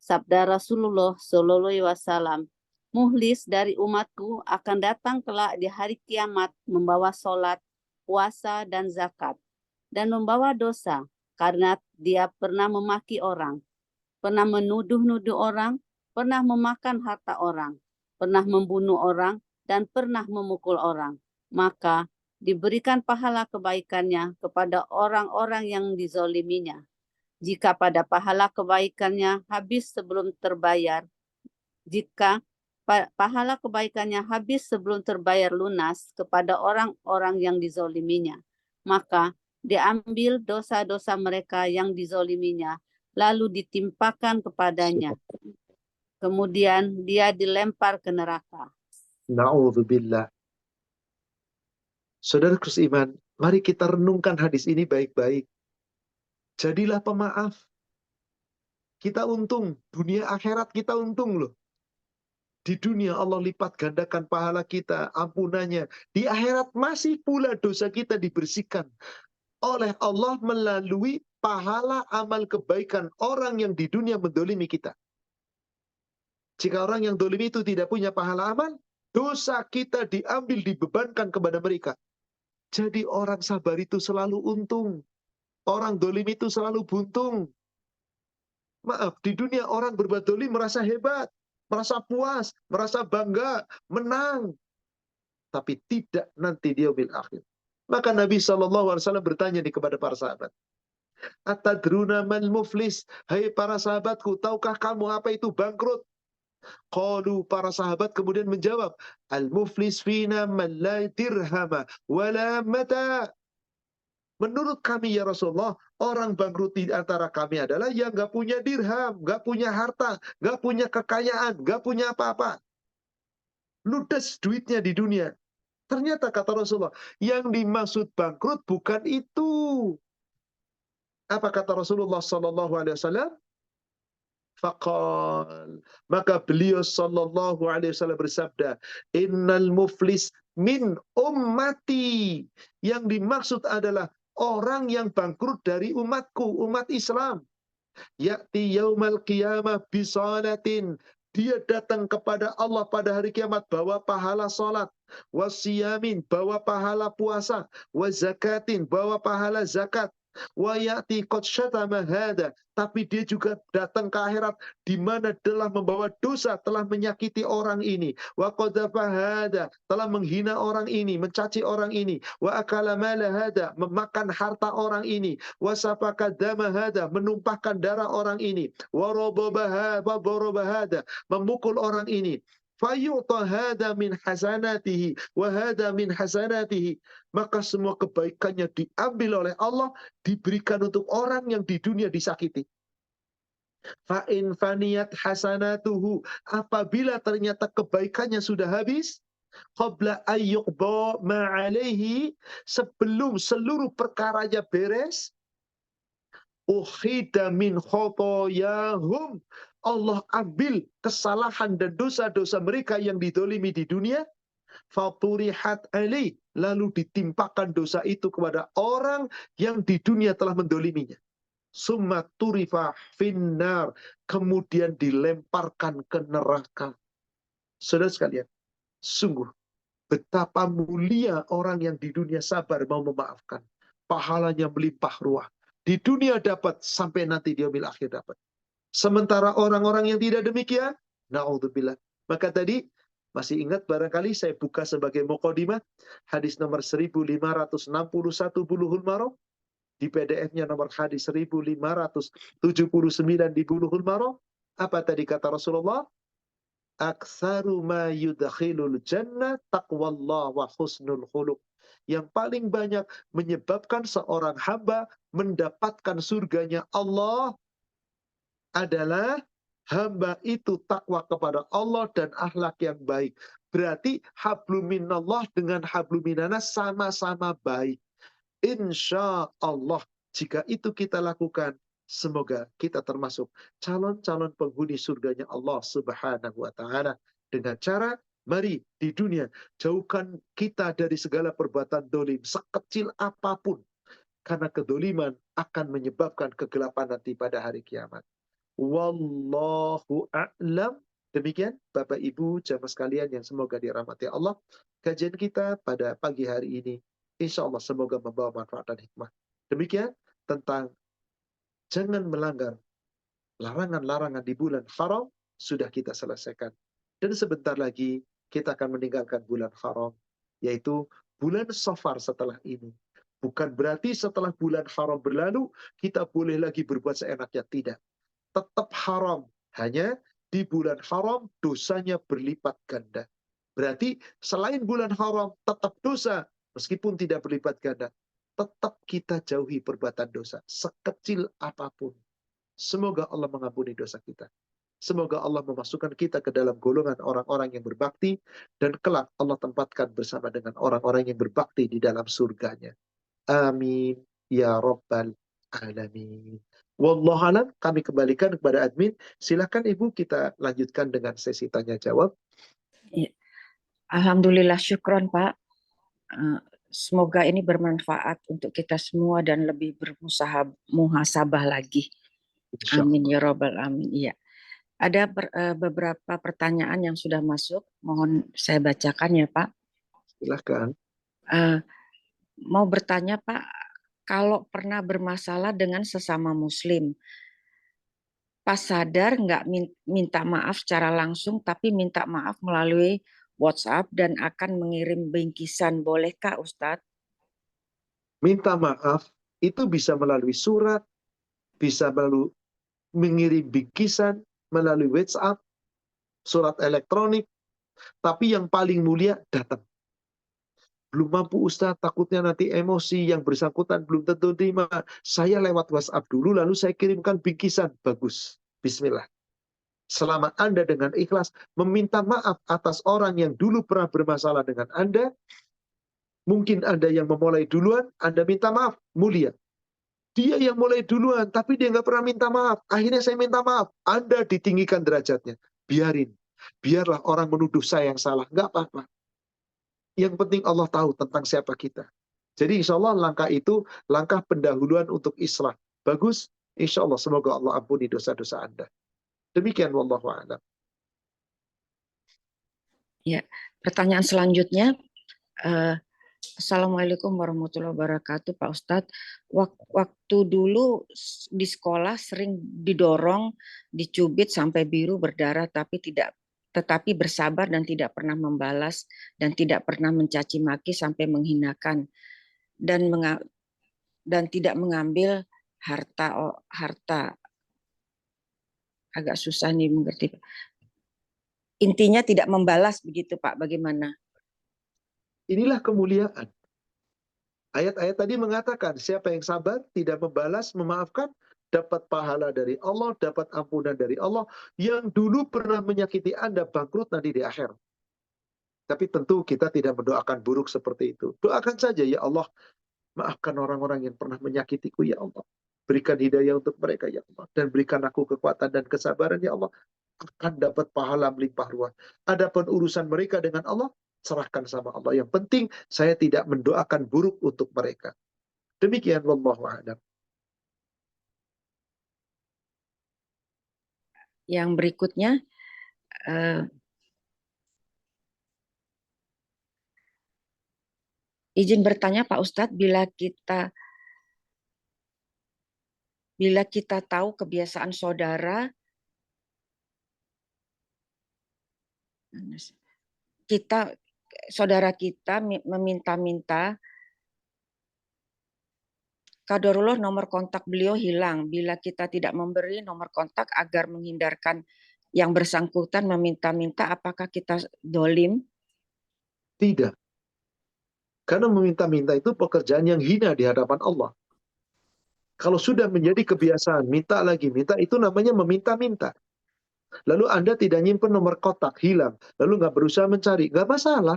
C: Sabda Rasulullah SAW, muhlis dari umatku akan datang kelak di hari kiamat membawa sholat, puasa, dan zakat, dan membawa dosa karena dia pernah memaki orang, pernah menuduh-nuduh orang, pernah memakan harta orang, pernah membunuh orang, dan pernah memukul orang. Maka diberikan pahala kebaikannya kepada orang-orang yang dizoliminya. Jika pada pahala kebaikannya habis sebelum terbayar, jika pahala kebaikannya habis sebelum terbayar lunas kepada orang-orang yang dizoliminya, maka diambil dosa-dosa mereka yang dizoliminya, lalu ditimpakan kepadanya. Kemudian dia dilempar ke neraka.
A: Na'udzubillah. Saudara seiman, mari kita renungkan hadis ini baik-baik. Jadilah pemaaf. Kita untung, dunia akhirat kita untung loh. Di dunia Allah lipat gandakan pahala kita, ampunannya. Di akhirat masih pula dosa kita dibersihkan oleh Allah melalui pahala amal kebaikan orang yang di dunia mendolimi kita. Jika orang yang dolimi itu tidak punya pahala amal, dosa kita diambil, dibebankan kepada mereka. Jadi orang sabar itu selalu untung. Orang dolim itu selalu buntung. Maaf, di dunia orang berbuat dolim merasa hebat, merasa puas, merasa bangga, menang. Tapi tidak nanti di yaumil akhir. Maka Nabi SAW bertanya kepada para sahabat, atadruna man muflis? Hai para sahabatku, tahukah kamu apa itu bangkrut? Qalu, para sahabat kemudian menjawab, al-muflis fina man la dirhama wala mata. Menurut kami ya Rasulullah, orang bangkrut di antara kami adalah yang gak punya dirham, gak punya harta, gak punya kekayaan, gak punya apa-apa. Ludes duitnya di dunia. Ternyata kata Rasulullah, yang dimaksud bangkrut bukan itu. Apa kata Rasulullah SAW? Faqal, maka beliau SAW bersabda, innal muflis min ummati. Yang dimaksud adalah orang yang bangkrut dari umatku, umat Islam. Ya'ti yaumal qiyamah bisalatin. Dia datang kepada Allah pada hari kiamat bawa pahala salat, wasiyamin bawa pahala puasa, wazakatin bawa pahala zakat, wa ya'ti qad syatama hada, tapi dia juga datang ke akhirat di mana telah membawa dosa, telah menyakiti orang ini, wa qadhafa hada, telah menghina orang ini, mencaci orang ini, wa akala mala hada, memakan harta orang ini, wa safaka dama hada, menumpahkan darah orang ini, wa daraba hada, memukul orang ini. Fayu'ta hada min hasanatihi wa hada min hasanatihi, maka semua kebaikannya diambil oleh Allah, diberikan untuk orang yang di dunia disakiti. Fa in faniyat hasanatuhu, apabila ternyata kebaikannya sudah habis, qabla ayyuqda ma alaihi, sebelum seluruh perkaranya beres, ukhida min khotoyahum, Allah ambil kesalahan dan dosa-dosa mereka yang didolimi di dunia, faturihat ali, lalu ditimpakan dosa itu kepada orang yang di dunia telah mendoliminya. Summa turifa finnar, kemudian dilemparkan ke neraka. Saudara sekalian, sungguh betapa mulia orang yang di dunia sabar mau memaafkan. pahalanya melimpah ruah. Di dunia dapat, sampai nanti di yaumil akhir dapat. Sementara orang-orang yang tidak demikian, na'udzubillah. Maka tadi, masih ingat barangkali saya buka sebagai muqaddimah, hadis nomor 1561 Bulughul Maram, di PDF-nya nomor hadis 1579 di Bulughul Maram. Apa tadi kata Rasulullah? Aktsaru ma yudkhilul jannah taqwallah wa husnul khuluq. Yang paling banyak menyebabkan seorang hamba mendapatkan surganya Allah adalah hamba itu takwa kepada Allah dan akhlak yang baik. Berarti hablum minallah dengan hablum minanas sama-sama baik. Insya Allah, jika itu kita lakukan, semoga kita termasuk calon-calon penghuni surganya Allah Subhanahu wa Ta'ala. Dengan cara, mari di dunia, jauhkan kita dari segala perbuatan dolim, sekecil apapun. Karena kedoliman akan menyebabkan kegelapan nanti pada hari kiamat. Wallahu a'lam. Demikian Bapak Ibu jamaah sekalian yang semoga dirahmati Allah. Kajian kita pada pagi hari ini, insya Allah semoga membawa manfaat dan hikmah. Demikian tentang jangan melanggar larangan-larangan di bulan haram sudah kita selesaikan. Dan sebentar lagi kita akan meninggalkan bulan haram, yaitu bulan Safar setelah ini. Bukan berarti setelah bulan haram berlalu, kita boleh lagi berbuat seenaknya. Tidak. Tetap haram. Hanya di bulan haram dosanya berlipat ganda. Berarti selain bulan haram tetap dosa. Meskipun tidak berlipat ganda. Tetap kita jauhi perbuatan dosa. Sekecil apapun. Semoga Allah mengampuni dosa kita. Semoga Allah memasukkan kita ke dalam golongan orang-orang yang berbakti. Dan kelak Allah tempatkan bersama dengan orang-orang yang berbakti di dalam surganya. Amin. Ya Rabbal Alamin. Wallahualam, kami kembalikan kepada admin. Silakan Ibu, kita lanjutkan dengan sesi tanya jawab.
D: Ya. Alhamdulillah, syukron Pak. Semoga ini bermanfaat untuk kita semua dan lebih bermuhasabah lagi. Amin ya Rabbal Alamin. Iya. Ada beberapa pertanyaan yang sudah masuk. Mohon saya bacakan ya Pak.
A: Silakan.
D: Mau bertanya Pak, kalau pernah bermasalah dengan sesama Muslim, pas sadar nggak minta maaf secara langsung, tapi minta maaf melalui WhatsApp dan akan mengirim bingkisan, bolehkah Ustadz?
A: Minta maaf itu bisa melalui surat, bisa melalui mengirim bingkisan, melalui WhatsApp, surat elektronik, tapi yang paling mulia datang. Belum mampu Ustadz, takutnya nanti emosi yang bersangkutan belum tentu terima. Saya lewat WhatsApp dulu, lalu saya kirimkan bingkisan. Bagus. Bismillah. Selama Anda dengan ikhlas meminta maaf atas orang yang dulu pernah bermasalah dengan Anda, mungkin Anda yang memulai duluan, Anda minta maaf, mulia. Dia yang mulai duluan, tapi dia nggak pernah minta maaf. Akhirnya saya minta maaf. Anda ditinggikan derajatnya. Biarin. Biarlah orang menuduh saya yang salah. Nggak apa-apa. Yang penting Allah tahu tentang siapa kita. Jadi insya Allah langkah itu langkah pendahuluan untuk islah. Bagus. Insya Allah semoga Allah ampuni dosa-dosa Anda. Demikian wallahu a'lam.
D: Ya, pertanyaan selanjutnya. Assalamualaikum warahmatullahi wabarakatuh Pak Ustadz. Waktu dulu di sekolah sering didorong, dicubit sampai biru berdarah, tetapi bersabar dan tidak pernah membalas dan tidak pernah mencaci maki sampai menghinakan dan tidak mengambil harta. Agak susah nih mengerti. Intinya tidak membalas begitu Pak, bagaimana?
A: Inilah kemuliaan. Ayat-ayat tadi mengatakan siapa yang sabar, tidak membalas, memaafkan, dapat pahala dari Allah, dapat ampunan dari Allah. Yang dulu pernah menyakiti Anda bangkrut nanti di akhir. Tapi tentu kita tidak mendoakan buruk seperti itu. Doakan saja, ya Allah, maafkan orang-orang yang pernah menyakitiku, ya Allah. Berikan hidayah untuk mereka, ya Allah. Dan berikan aku kekuatan dan kesabaran, ya Allah. Akan dapat pahala melimpah ruah. Adapun urusan mereka dengan Allah, serahkan sama Allah. Yang penting, saya tidak mendoakan buruk untuk mereka. Demikian, wallahu a'lam.
D: Yang berikutnya, izin bertanya Pak Ustadz, bila kita bila kita tahu kebiasaan saudara, saudara kita meminta-minta, qadarullah nomor kontak beliau hilang. Bila kita tidak memberi nomor kontak agar menghindarkan yang bersangkutan meminta-minta, apakah kita dolim?
A: Tidak. Karena meminta-minta itu pekerjaan yang hina di hadapan Allah. Kalau sudah menjadi kebiasaan, minta lagi, minta, itu namanya meminta-minta. Lalu Anda tidak nyimpen nomor kotak, hilang. Lalu nggak berusaha mencari, nggak masalah.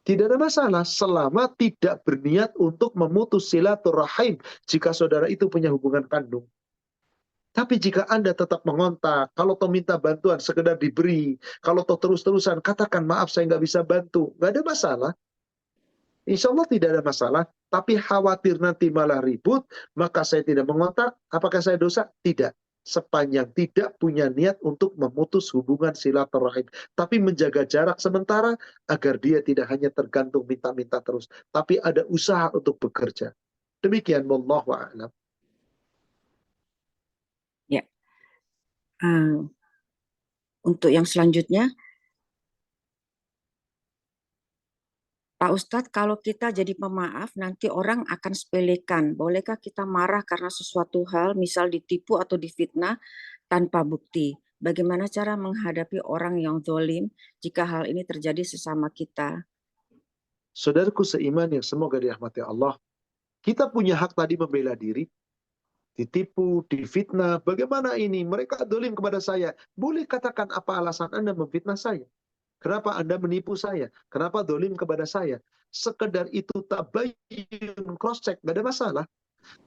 A: Tidak ada masalah selama tidak berniat untuk memutus silaturahim jika saudara itu punya hubungan kandung. Tapi jika Anda tetap mengontak, kalau toh minta bantuan sekedar diberi, kalau toh terus-terusan katakan maaf saya nggak bisa bantu, nggak ada masalah. Insya Allah tidak ada masalah, tapi khawatir nanti malah ribut, maka saya tidak mengontak, apakah saya dosa? Tidak. Sepanjang tidak punya niat untuk memutus hubungan silaturahim. Tapi menjaga jarak sementara, agar dia tidak hanya tergantung minta-minta terus, tapi ada usaha untuk bekerja. Demikian, wallahu a'lam.
D: Ya. Untuk yang selanjutnya, Pak Ustadz, kalau kita jadi pemaaf, nanti orang akan sepelekan. Bolehkah kita marah karena sesuatu hal, misal ditipu atau difitnah tanpa bukti? Bagaimana cara menghadapi orang yang zalim jika hal ini terjadi sesama kita?
A: Saudaraku seiman yang semoga dirahmati Allah, kita punya hak tadi membela diri, ditipu, difitnah. Bagaimana ini? Mereka zalim kepada saya. Boleh katakan apa alasan Anda memfitnah saya? Kenapa Anda menipu saya? Kenapa zalim kepada saya? Sekedar itu tabayyun, cross check, nggak ada masalah.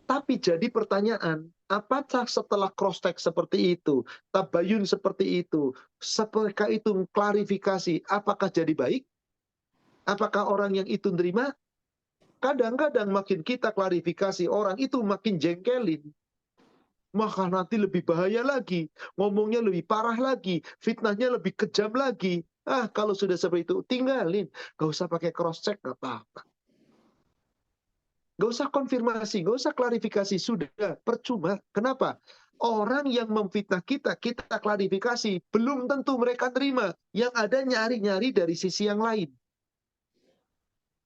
A: Tapi jadi pertanyaan, apakah setelah cross check seperti itu, tabayyun seperti itu, setelah itu klarifikasi, apakah jadi baik? Apakah orang yang itu nerima? Kadang-kadang makin kita klarifikasi, orang itu makin jengkelin. Maka nanti lebih bahaya lagi, ngomongnya lebih parah lagi, fitnahnya lebih kejam lagi. Kalau sudah seperti itu, tinggalin. Gak usah pakai cross check, gak apa-apa. Gak usah konfirmasi, gak usah klarifikasi, sudah, percuma. Kenapa? Orang yang memfitnah kita, kita klarifikasi, belum tentu mereka terima. Yang ada nyari-nyari dari sisi yang lain.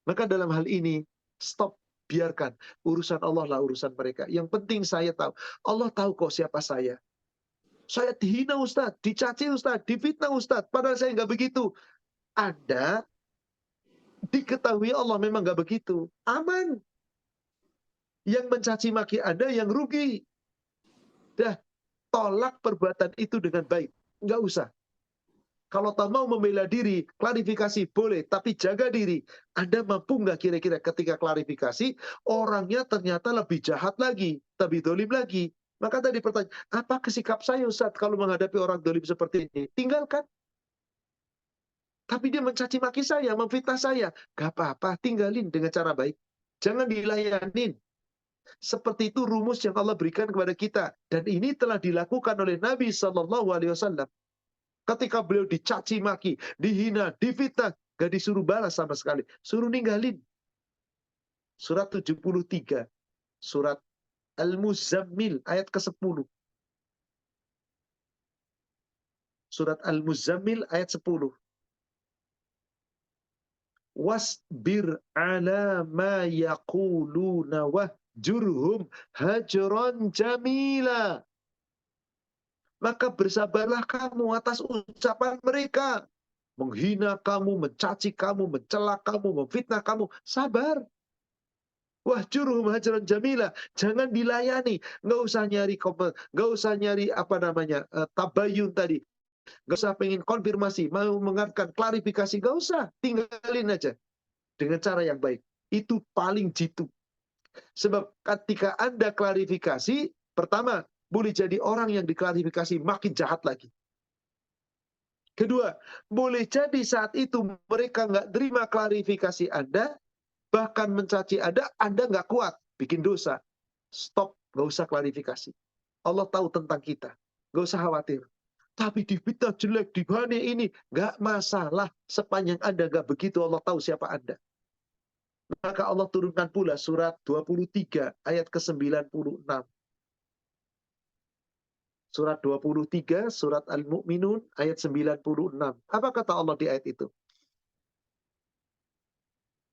A: Maka dalam hal ini, stop. Biarkan. Urusan Allah lah urusan mereka. Yang penting saya tahu. Allah tahu kok siapa saya. Saya dihina Ustadz, dicaci Ustadz, difitnah Ustadz. Padahal saya nggak begitu. Anda diketahui Allah memang nggak begitu. Aman. Yang mencaci maki Anda yang rugi. Dah, tolak perbuatan itu dengan baik. Nggak usah. Kalau tak mau membela diri, klarifikasi boleh, tapi jaga diri. Anda mampu nggak kira-kira ketika klarifikasi, orangnya ternyata lebih jahat lagi, lebih dolim lagi. Maka tadi pertanyaan, apa sikap saya Ustaz kalau menghadapi orang dolim seperti ini? Tinggalkan. Tapi dia mencaci maki saya, memfitnah saya. Gak apa-apa, tinggalin dengan cara baik. Jangan dilayanin. Seperti itu rumus yang Allah berikan kepada kita. Dan ini telah dilakukan oleh Nabi SAW. Ketika beliau dicaci maki, dihina, difitnah, gak disuruh balas sama sekali. Suruh ninggalin. Surat 73. Surat Al-Muzammil ayat ke-10. Surat Al-Muzammil ayat 10. Wasbir ala ma yaquluna wahjurhum hajran jamila. Maka bersabarlah kamu atas ucapan mereka. Menghina kamu, mencaci kamu, mencela kamu, memfitnah kamu. Sabar. Wahjuruhum hajran jamila. Jangan dilayani. Nggak usah nyari komen, nggak usah nyari tabayun tadi. Nggak usah pengen konfirmasi, mau mengatakan klarifikasi, nggak usah. Tinggalin aja. Dengan cara yang baik. Itu paling jitu. Sebab ketika Anda klarifikasi, pertama, boleh jadi orang yang diklarifikasi makin jahat lagi. Kedua, boleh jadi saat itu mereka nggak terima klarifikasi Anda, bahkan mencaci Anda nggak kuat, bikin dosa. Stop, nggak usah klarifikasi. Allah tahu tentang kita, nggak usah khawatir. Tapi difitnah jelek, dibahane ini, nggak masalah. Sepanjang Anda nggak begitu, Allah tahu siapa Anda. Maka Allah turunkan pula surat 23 ayat ke-96. Surat 23, surat Al-Mu'minun, ayat 96. Apa kata Allah di ayat itu?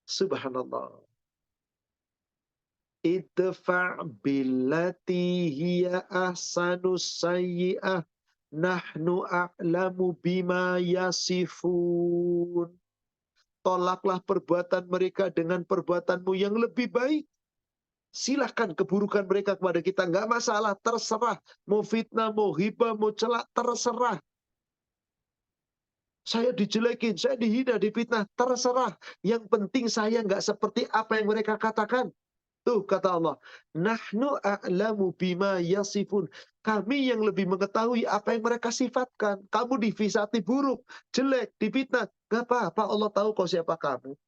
A: Subhanallah. Idfa' billati hiya ahsanus sayyi'ah nahnu a'lamu bima yasifun. Tolaklah perbuatan mereka dengan perbuatanmu yang lebih baik. Silahkan keburukan mereka kepada kita. Nggak masalah, terserah. Mau fitnah, mau hibah, mau celak, terserah. Saya dijelekin, saya dihina, difitnah, terserah. Yang penting saya nggak seperti apa yang mereka katakan. Tuh kata Allah, nahnu a'lamu bima yasifun. Kami yang lebih mengetahui apa yang mereka sifatkan. Kamu difisati buruk, jelek, difitnah. Gak apa-apa, Allah tahu kau siapa kamu.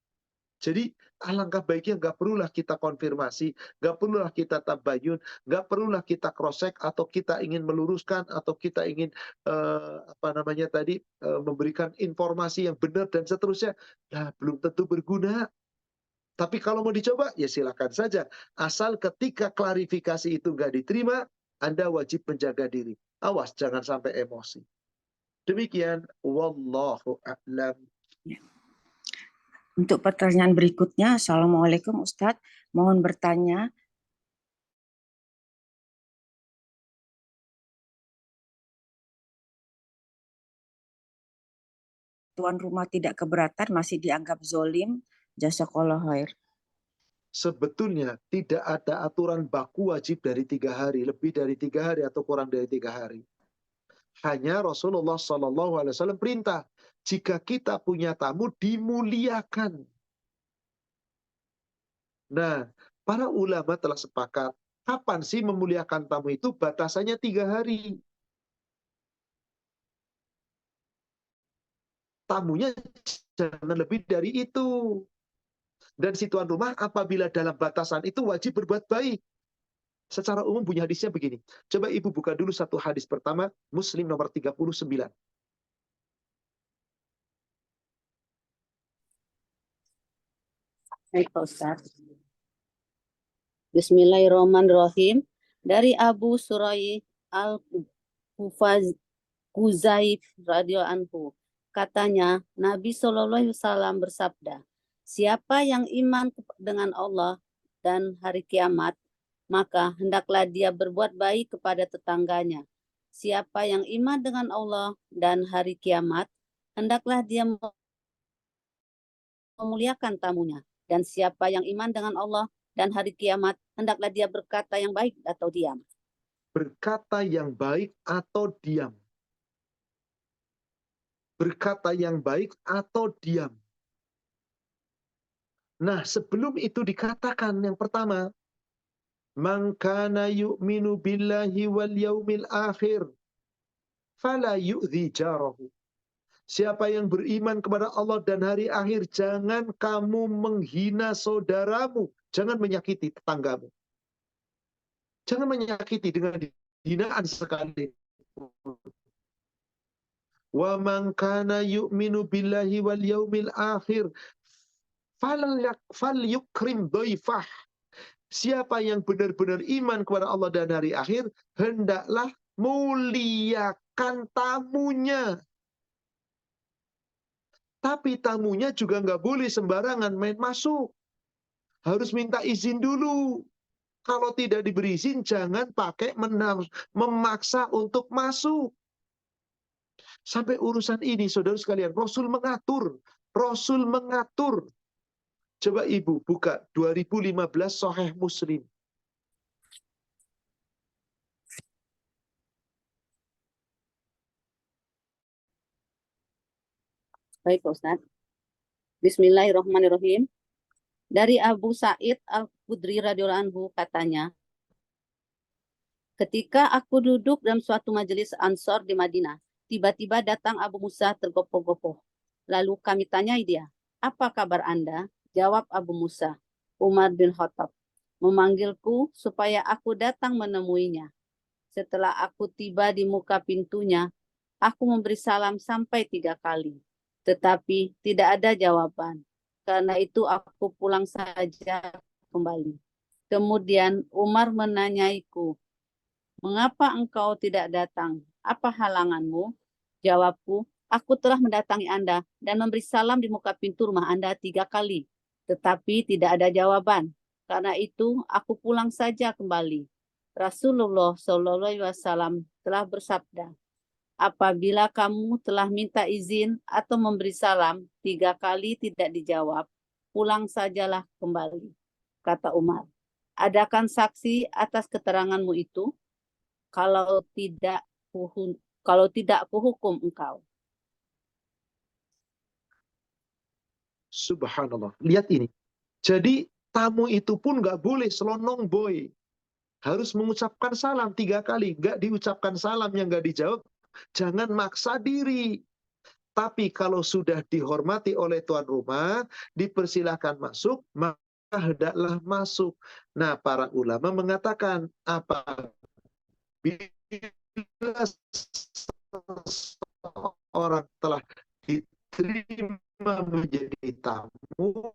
A: Jadi alangkah baiknya gak perlulah kita konfirmasi, gak perlulah kita tabayun, gak perlulah kita cross-check atau kita ingin meluruskan atau kita ingin memberikan informasi yang benar dan seterusnya. Ya belum tentu berguna. Tapi kalau mau dicoba, ya silakan saja. Asal ketika klarifikasi itu nggak diterima, Anda wajib menjaga diri. Awas, jangan sampai emosi. Demikian, wallahu a'lam.
D: Untuk pertanyaan berikutnya, Assalamualaikum Ustadz, mohon bertanya, tuan rumah tidak keberatan masih dianggap zolim, jazakallah khair.
A: Sebetulnya tidak ada aturan baku wajib dari 3 hari, lebih dari 3 hari atau kurang dari 3 hari. Hanya Rasulullah SAW perintah, jika kita punya tamu dimuliakan. Nah, para ulama telah sepakat, kapan sih memuliakan tamu itu? Batasannya 3 hari. Tamunya jangan lebih dari itu. Dan si tuan rumah apabila dalam batasan itu wajib berbuat baik. Secara umum bunyi hadisnya begini. Coba ibu buka dulu satu hadis pertama, Muslim nomor 39.
C: Baik, Pak Ustaz. Bismillahirrahmanirrahim. Dari Abu Surai Al-Kuzaif radhiyallahu anhu. Katanya, Nabi SAW bersabda, siapa yang iman dengan Allah dan hari kiamat, maka hendaklah dia berbuat baik kepada tetangganya. Siapa yang iman dengan Allah dan hari kiamat, hendaklah dia memuliakan tamunya. Dan siapa yang iman dengan Allah dan hari kiamat, hendaklah dia berkata yang baik atau diam.
A: Berkata yang baik atau diam. Berkata yang baik atau diam. Nah, sebelum itu dikatakan yang pertama, man kana yu'minu billahi wal yaumil akhir fala yu'dhi jarahu. Siapa yang beriman kepada Allah dan hari akhir, jangan kamu menghina saudaramu, jangan menyakiti tetanggamu. Jangan menyakiti dengan hinaan sekali. Wa man kana yu'minu billahi wal yaumil akhir falyukrim dhaifah. Siapa yang benar-benar iman kepada Allah dan hari akhir, hendaklah muliakan tamunya. Tapi tamunya juga nggak boleh sembarangan main masuk. Harus minta izin dulu. Kalau tidak diberi izin, jangan pakai memaksa untuk masuk. Sampai urusan ini, saudara sekalian, Rasul mengatur. Rasul mengatur. Coba ibu buka 2015 Sahih Muslim.
C: Baik, Pak Ustaz. Bismillahirrahmanirrahim. Dari Abu Sa'id Al-Khudri radhiyallahu anhu katanya, ketika aku duduk dalam suatu majelis Ansor di Madinah, tiba-tiba datang Abu Musa tergopoh-gopoh. Lalu kami tanyai dia, apa kabar Anda? Jawab Abu Musa, Umar bin Khattab memanggilku supaya aku datang menemuinya. Setelah aku tiba di muka pintunya, aku memberi salam sampai 3 kali. Tetapi tidak ada jawaban. Karena itu aku pulang saja kembali. Kemudian Umar menanyaiku, Mengapa engkau tidak datang? Apa halanganmu? Jawabku, aku telah mendatangi Anda dan memberi salam di muka pintu rumah Anda 3 kali. Tetapi tidak ada jawaban. Karena itu aku pulang saja kembali. Rasulullah SAW telah bersabda, apabila kamu telah minta izin atau memberi salam 3 kali tidak dijawab, pulang sajalah kembali. Kata Umar, adakan saksi atas keteranganmu itu? Kalau tidak, kuhukum engkau.
A: Subhanallah. Lihat ini. Jadi tamu itu pun nggak boleh selonong boy. Harus mengucapkan salam 3 kali. Nggak diucapkan salam yang nggak dijawab, jangan maksa diri. Tapi kalau sudah dihormati oleh tuan rumah, dipersilahkan masuk, maka hendaklah masuk. Nah, para ulama mengatakan, apabila orang telah diterima menjadi tamu,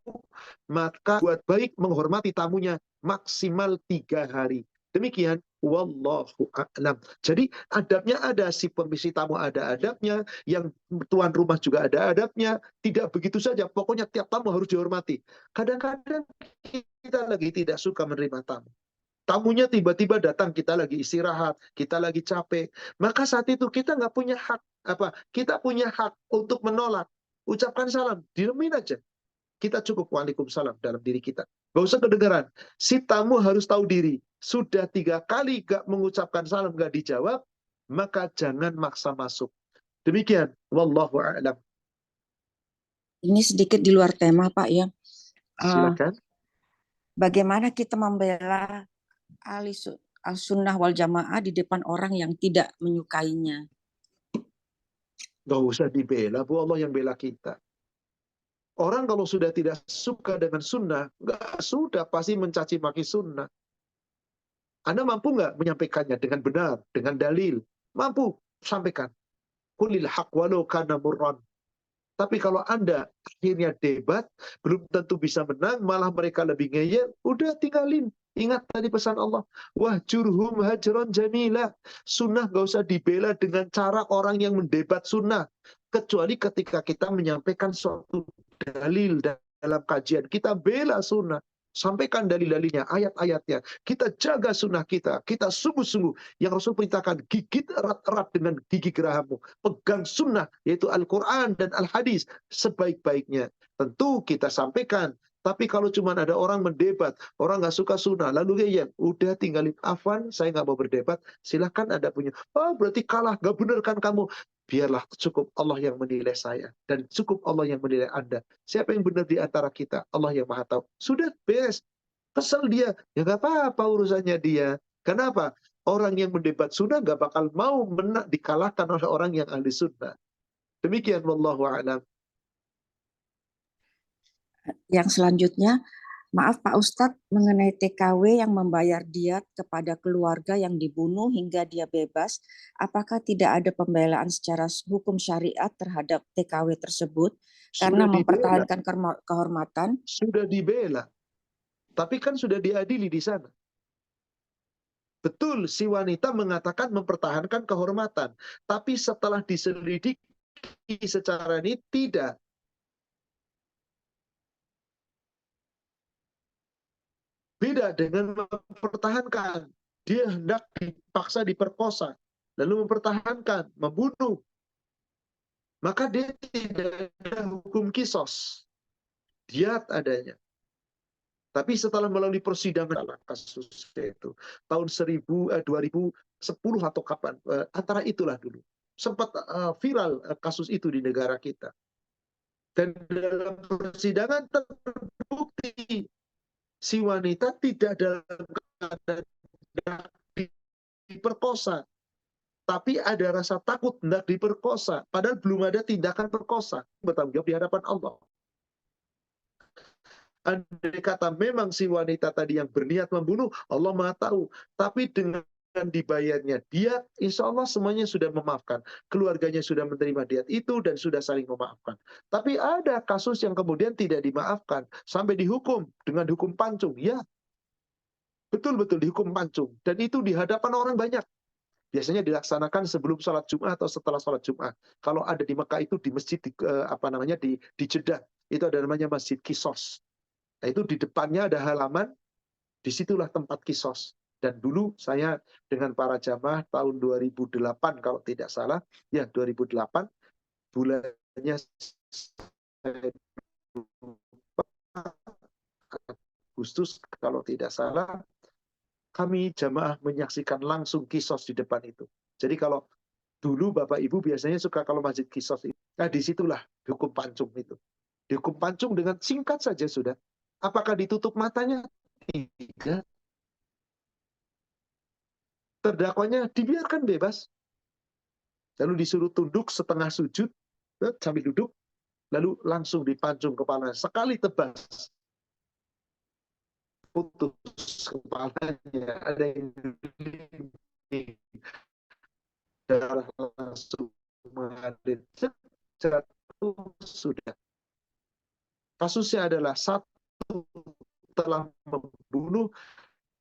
A: maka buat baik menghormati tamunya maksimal 3 hari. Demikian, wallahu a'lam. Jadi adabnya ada, si permisi tamu ada adabnya, yang tuan rumah juga ada adabnya. Tidak begitu saja, pokoknya tiap tamu harus dihormati. Kadang-kadang kita lagi tidak suka menerima tamu. Tamunya tiba-tiba datang, kita lagi istirahat, kita lagi capek. Maka saat itu kita nggak punya hak apa? Kita punya hak untuk menolak. Ucapkan salam, diemin aja. Kita cukup waalaikumsalam dalam diri kita. Gak usah kedengaran. Si tamu harus tahu diri. Sudah 3 kali gak mengucapkan salam, gak dijawab, maka jangan maksa masuk. Demikian. Wallahu a'lam.
D: Ini sedikit di luar tema, Pak ya.
A: Silakan.
D: Bagaimana kita membela ahli sunnah wal jamaah di depan orang yang tidak menyukainya?
A: Gak usah dibela, Bu, Allah yang bela kita. Orang kalau sudah tidak suka dengan sunnah, nggak sudah pasti mencaci maki sunnah. Anda mampu nggak menyampaikannya dengan benar, dengan dalil? Mampu, sampaikan. Qulil haq walau kana murran. Tapi kalau Anda akhirnya debat, belum tentu bisa menang, malah mereka lebih ngeyel, udah tinggalin. Ingat tadi pesan Allah, wahjurhum hajron jamila. Sunnah gak usah dibela dengan cara orang yang mendebat sunnah. Kecuali ketika kita menyampaikan suatu dalil dalam kajian. Kita bela sunnah. Sampaikan dalil-dalilnya, ayat-ayatnya. Kita jaga sunnah kita. Kita sungguh-sungguh. Yang Rasul perintahkan, gigit erat-erat dengan gigi geraham. Pegang sunnah, yaitu Al-Quran dan Al-Hadis, sebaik-baiknya. Tentu kita sampaikan. Tapi kalau cuma ada orang mendebat, orang nggak suka sunnah, lalu ya udah tinggalin, afwan, saya nggak mau berdebat, silahkan Anda punya. Oh, berarti kalah, nggak bener kan kamu? Biarlah, cukup Allah yang menilai saya. Dan cukup Allah yang menilai Anda. Siapa yang benar di antara kita? Allah yang maha tahu. Sudah, beres. Kesel dia, ya nggak apa-apa urusannya dia. Kenapa? Orang yang mendebat sunnah nggak bakal mau dikalahkan oleh orang yang ahli sunnah. Demikian, wallahu a'lam.
D: Yang selanjutnya, maaf Pak Ustadz, mengenai TKW yang membayar diat kepada keluarga yang dibunuh hingga dia bebas, apakah tidak ada pembelaan secara hukum syariat terhadap TKW tersebut karena mempertahankan kehormatan?
A: Sudah dibela. Tapi kan sudah diadili di sana. Betul, si wanita mengatakan mempertahankan kehormatan. Tapi setelah diselidiki secara ini, tidak. Beda dengan mempertahankan. Dia hendak dipaksa diperkosa. Lalu mempertahankan, membunuh. Maka dia tidak ada hukum kisos. Diat adanya. Tapi setelah melalui persidangan kasus itu, tahun 2010 atau kapan, antara itulah dulu. Sempat viral kasus itu di negara kita. Dan dalam persidangan terbukti si wanita tidak dalam keadaan diperkosa, tapi ada rasa takut hendak diperkosa, padahal belum ada tindakan perkosa, bertanggung jawab di hadapan Allah. Andai kata memang si wanita tadi yang berniat membunuh, Allah Maha tahu, tapi dengan dibayarnya diat, insya Allah semuanya sudah memaafkan. Keluarganya sudah menerima diat itu dan sudah saling memaafkan. Tapi ada kasus yang kemudian tidak dimaafkan, sampai dihukum dengan hukum pancung. Ya, betul-betul dihukum pancung. Dan itu di hadapan orang banyak. Biasanya dilaksanakan sebelum sholat Jumat atau setelah sholat Jumat. Kalau ada di Mekah itu di masjid di Jeddah itu ada namanya Masjid Kisos. Nah, itu di depannya ada halaman, disitulah tempat kisos. Dan dulu saya dengan para jamaah tahun 2008 kalau tidak salah, ya 2008 bulannya saya Agustus kalau tidak salah, kami jamaah menyaksikan langsung kisos di depan itu. Jadi kalau dulu Bapak Ibu biasanya suka kalau masjid kisos itu, nah disitulah dihukum pancung itu. Dihukum pancung dengan singkat saja sudah. Apakah ditutup matanya? Tidak. Terdakwanya dibiarkan bebas. Lalu disuruh tunduk setengah sujud, sambil duduk, lalu langsung dipancung kepala. Sekali tebas, putus kepalanya. Ada yang darah langsung mengalir. Jatuh sudah. Kasusnya adalah satu telah membunuh,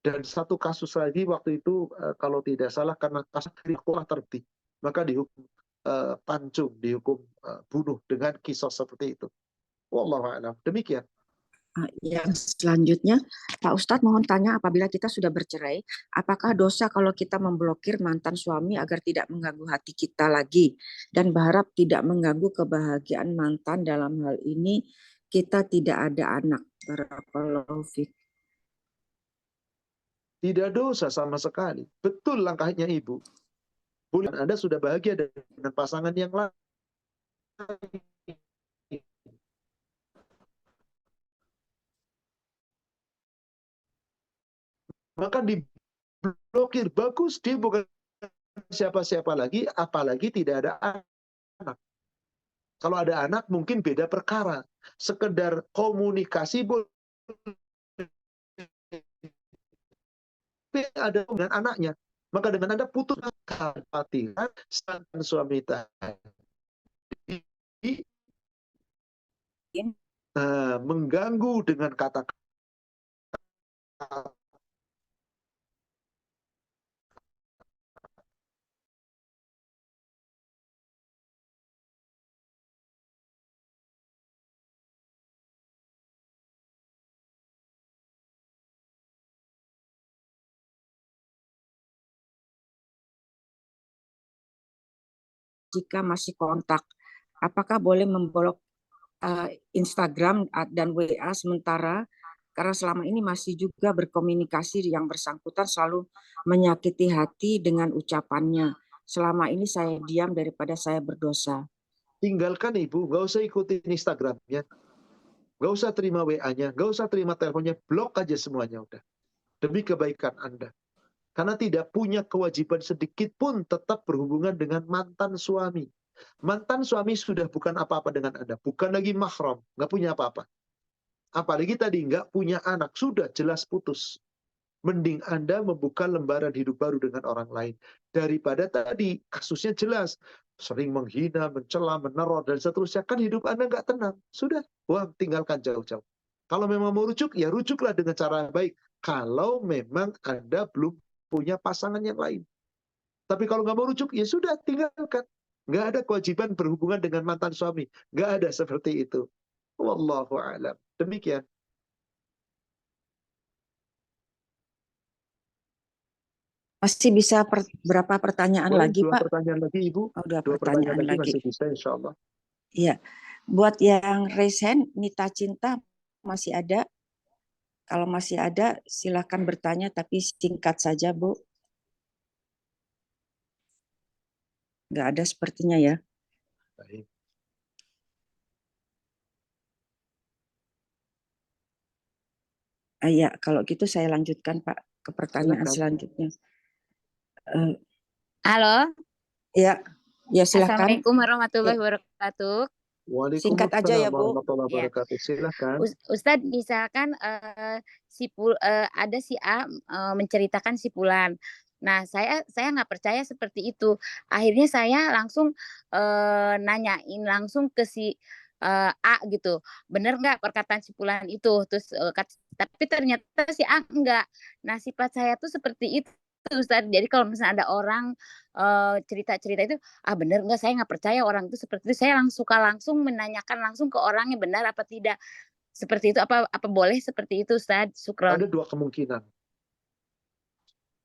A: dan satu kasus lagi waktu itu kalau tidak salah karena kasus sekolah terbit, maka dihukum pancung, dihukum bunuh dengan kisos seperti itu. Wallahu a'lam. Demikian.
D: Yang selanjutnya, Pak Ustadz mohon tanya, apabila kita sudah bercerai, apakah dosa kalau kita memblokir mantan suami agar tidak mengganggu hati kita lagi dan berharap tidak mengganggu kebahagiaan mantan? Dalam hal ini kita tidak ada anak. Barakallahu fiik.
A: Tidak dosa sama sekali. Betul langkahnya Ibu. Boleh Anda sudah bahagia dengan pasangan yang lain. Maka diblokir. Bagus, dia bukan siapa-siapa lagi, apalagi tidak ada anak. Kalau ada anak mungkin beda perkara. Sekedar komunikasi boleh ada dengan anaknya. Maka dengan Anda putus kekhawatiran sang suami tadi mengganggu dengan kata-kata
D: jika masih kontak, apakah boleh memblok Instagram dan WA sementara, karena selama ini masih juga berkomunikasi, yang bersangkutan selalu menyakiti hati dengan ucapannya. Selama ini saya diam daripada saya berdosa.
A: Tinggalkan Ibu, nggak usah ikutin Instagramnya, nggak usah terima WA-nya, nggak usah terima teleponnya, blok aja semuanya udah. Demi kebaikan Anda. Karena tidak punya kewajiban sedikit pun tetap berhubungan dengan mantan suami. Mantan suami sudah bukan apa-apa dengan Anda. Bukan lagi mahram. Nggak punya apa-apa. Apalagi tadi nggak punya anak. Sudah jelas putus. Mending Anda membuka lembaran hidup baru dengan orang lain. Daripada tadi kasusnya jelas. Sering menghina, mencela, meneror, dan seterusnya. Kan hidup Anda nggak tenang. Sudah. Wah, tinggalkan jauh-jauh. Kalau memang mau rujuk, ya rujuklah dengan cara baik. Kalau memang Anda belum punya pasangan yang lain. Tapi kalau nggak mau rujuk, ya sudah, tinggalkan. Nggak ada kewajiban berhubungan dengan mantan suami. Nggak ada seperti itu. Wallahu a'lam. Demikian.
D: Masih bisa berapa pertanyaan
A: Boleh
D: lagi,
A: dua
D: Pak?
A: pertanyaan lagi, Ibu.
D: Oh, dua
A: Dua
D: pertanyaan
A: pertanyaan lagi
D: lagi.
A: masih bisa, insya Allah.
D: Iya. Buat yang raise hand, Nita Cinta masih ada? Kalau masih ada, silakan bertanya, tapi singkat saja, Bu. Nggak ada sepertinya ya.
A: Baik.
D: Ya, kalau gitu saya lanjutkan, Pak, ke pertanyaan
A: Silakan.
D: selanjutnya.
E: Halo,
D: Ya, silakan.
E: Assalamualaikum warahmatullahi wabarakatuh.
D: Singkat aja ya,
A: Waalaikumsalam
D: Bu.
A: warahmatullahi
E: Ya.
A: wabarakatuh. Silakan.
E: Ustadz, misalkan ada si A menceritakan si Fulan. Nah, saya nggak percaya seperti itu. Akhirnya saya langsung nanyain langsung ke si A gitu. Bener nggak perkataan si Fulan itu? Terus tapi ternyata si A enggak. Nah, sifat saya tuh seperti itu. Ustaz. Jadi kalau misalnya ada orang cerita-cerita itu, bener nggak, saya nggak percaya orang itu seperti itu. Saya suka langsung menanyakan langsung ke orangnya benar apa tidak. Seperti itu, apa boleh seperti itu Ustaz? Syukron.
A: Ada dua kemungkinan.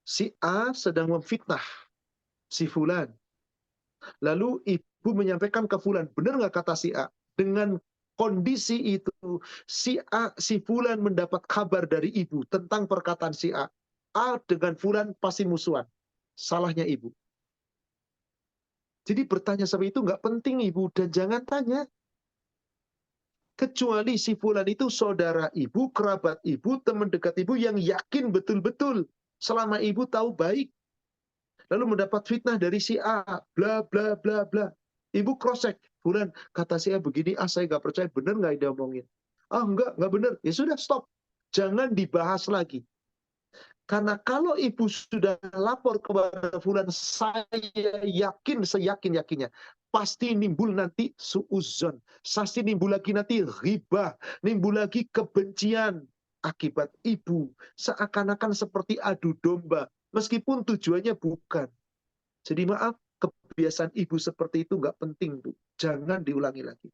A: Si A sedang memfitnah si Fulan. Lalu ibu menyampaikan ke Fulan, benar nggak kata si A? Dengan kondisi itu, si Fulan mendapat kabar dari ibu tentang perkataan si A. A dengan Fulan pasti musuhan. Salahnya ibu. Jadi bertanya sama itu nggak penting ibu, dan jangan tanya. Kecuali si Fulan itu saudara ibu, kerabat ibu, teman dekat ibu yang yakin betul-betul selama ibu tahu baik. Lalu mendapat fitnah dari si A, bla bla bla bla. Ibu cross-check, Fulan kata si A begini, saya nggak percaya, bener nggak dia omongin? Nggak bener. Ya sudah, stop. Jangan dibahas lagi. Karena kalau ibu sudah lapor kepada Fulan, saya yakin seyakin-yakinnya, pasti nimbul nanti suuzon, pasti nimbul lagi nanti ghibah, nimbul lagi kebencian akibat ibu. Seakan-akan seperti adu domba, meskipun tujuannya bukan. Jadi maaf, kebiasaan ibu seperti itu nggak penting, Bu. Jangan diulangi lagi.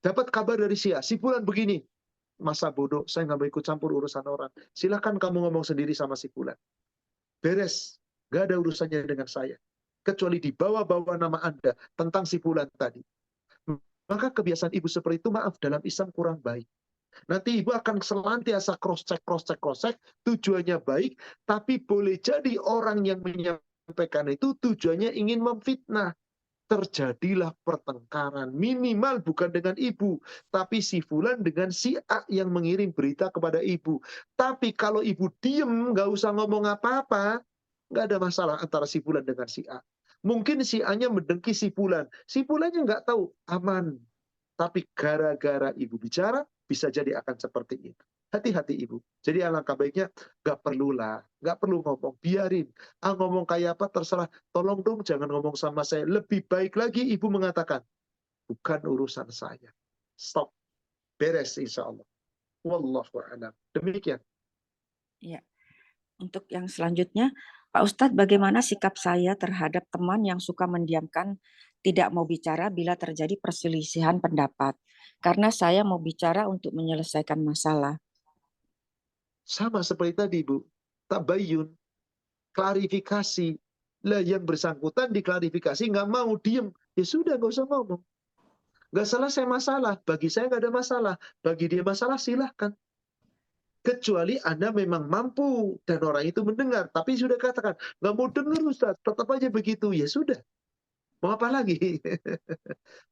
A: Dapat kabar dari si Fulan begini. Masa bodoh, saya nggak mau ikut campur urusan orang. Silahkan kamu ngomong sendiri sama si Fulan. Beres, nggak ada urusannya dengan saya. Kecuali dibawa-bawa nama Anda tentang si Fulan tadi. Maka kebiasaan ibu seperti itu, maaf, dalam Islam kurang baik. Nanti ibu akan selantiasa cross-check, tujuannya baik, tapi boleh jadi orang yang menyampaikan itu tujuannya ingin memfitnah. Terjadilah pertengkaran, minimal bukan dengan ibu, tapi si Fulan dengan si A yang mengirim berita kepada ibu. Tapi kalau ibu diem, nggak usah ngomong apa-apa, nggak ada masalah antara si Fulan dengan si A. Mungkin si A-nya mendengki si Fulannya nggak tahu, aman. Tapi gara-gara ibu bicara, bisa jadi akan seperti itu. Hati-hati ibu. Jadi alangkah baiknya nggak perlu ngomong, biarin. Ngomong kayak apa terserah. Tolong dong jangan ngomong sama saya. Lebih baik lagi ibu mengatakan, bukan urusan saya. Stop. Beres insya Allah. Wallahu a'lam. Demikian.
D: Ya. Untuk yang selanjutnya, Pak Ustadz, bagaimana sikap saya terhadap teman yang suka mendiamkan, tidak mau bicara bila terjadi perselisihan pendapat? Karena saya mau bicara untuk menyelesaikan masalah.
A: Sama seperti tadi Bu. Tabayun. Klarifikasi. Lah yang bersangkutan diklarifikasi, nggak mau diem. Ya sudah, nggak usah ngomong. Nggak selesai masalah. Bagi saya nggak ada masalah. Bagi dia masalah, silahkan. Kecuali Anda memang mampu dan orang itu mendengar. Tapi sudah katakan, nggak mau dengar Ustaz, tetap aja begitu. Ya sudah, mau apa lagi?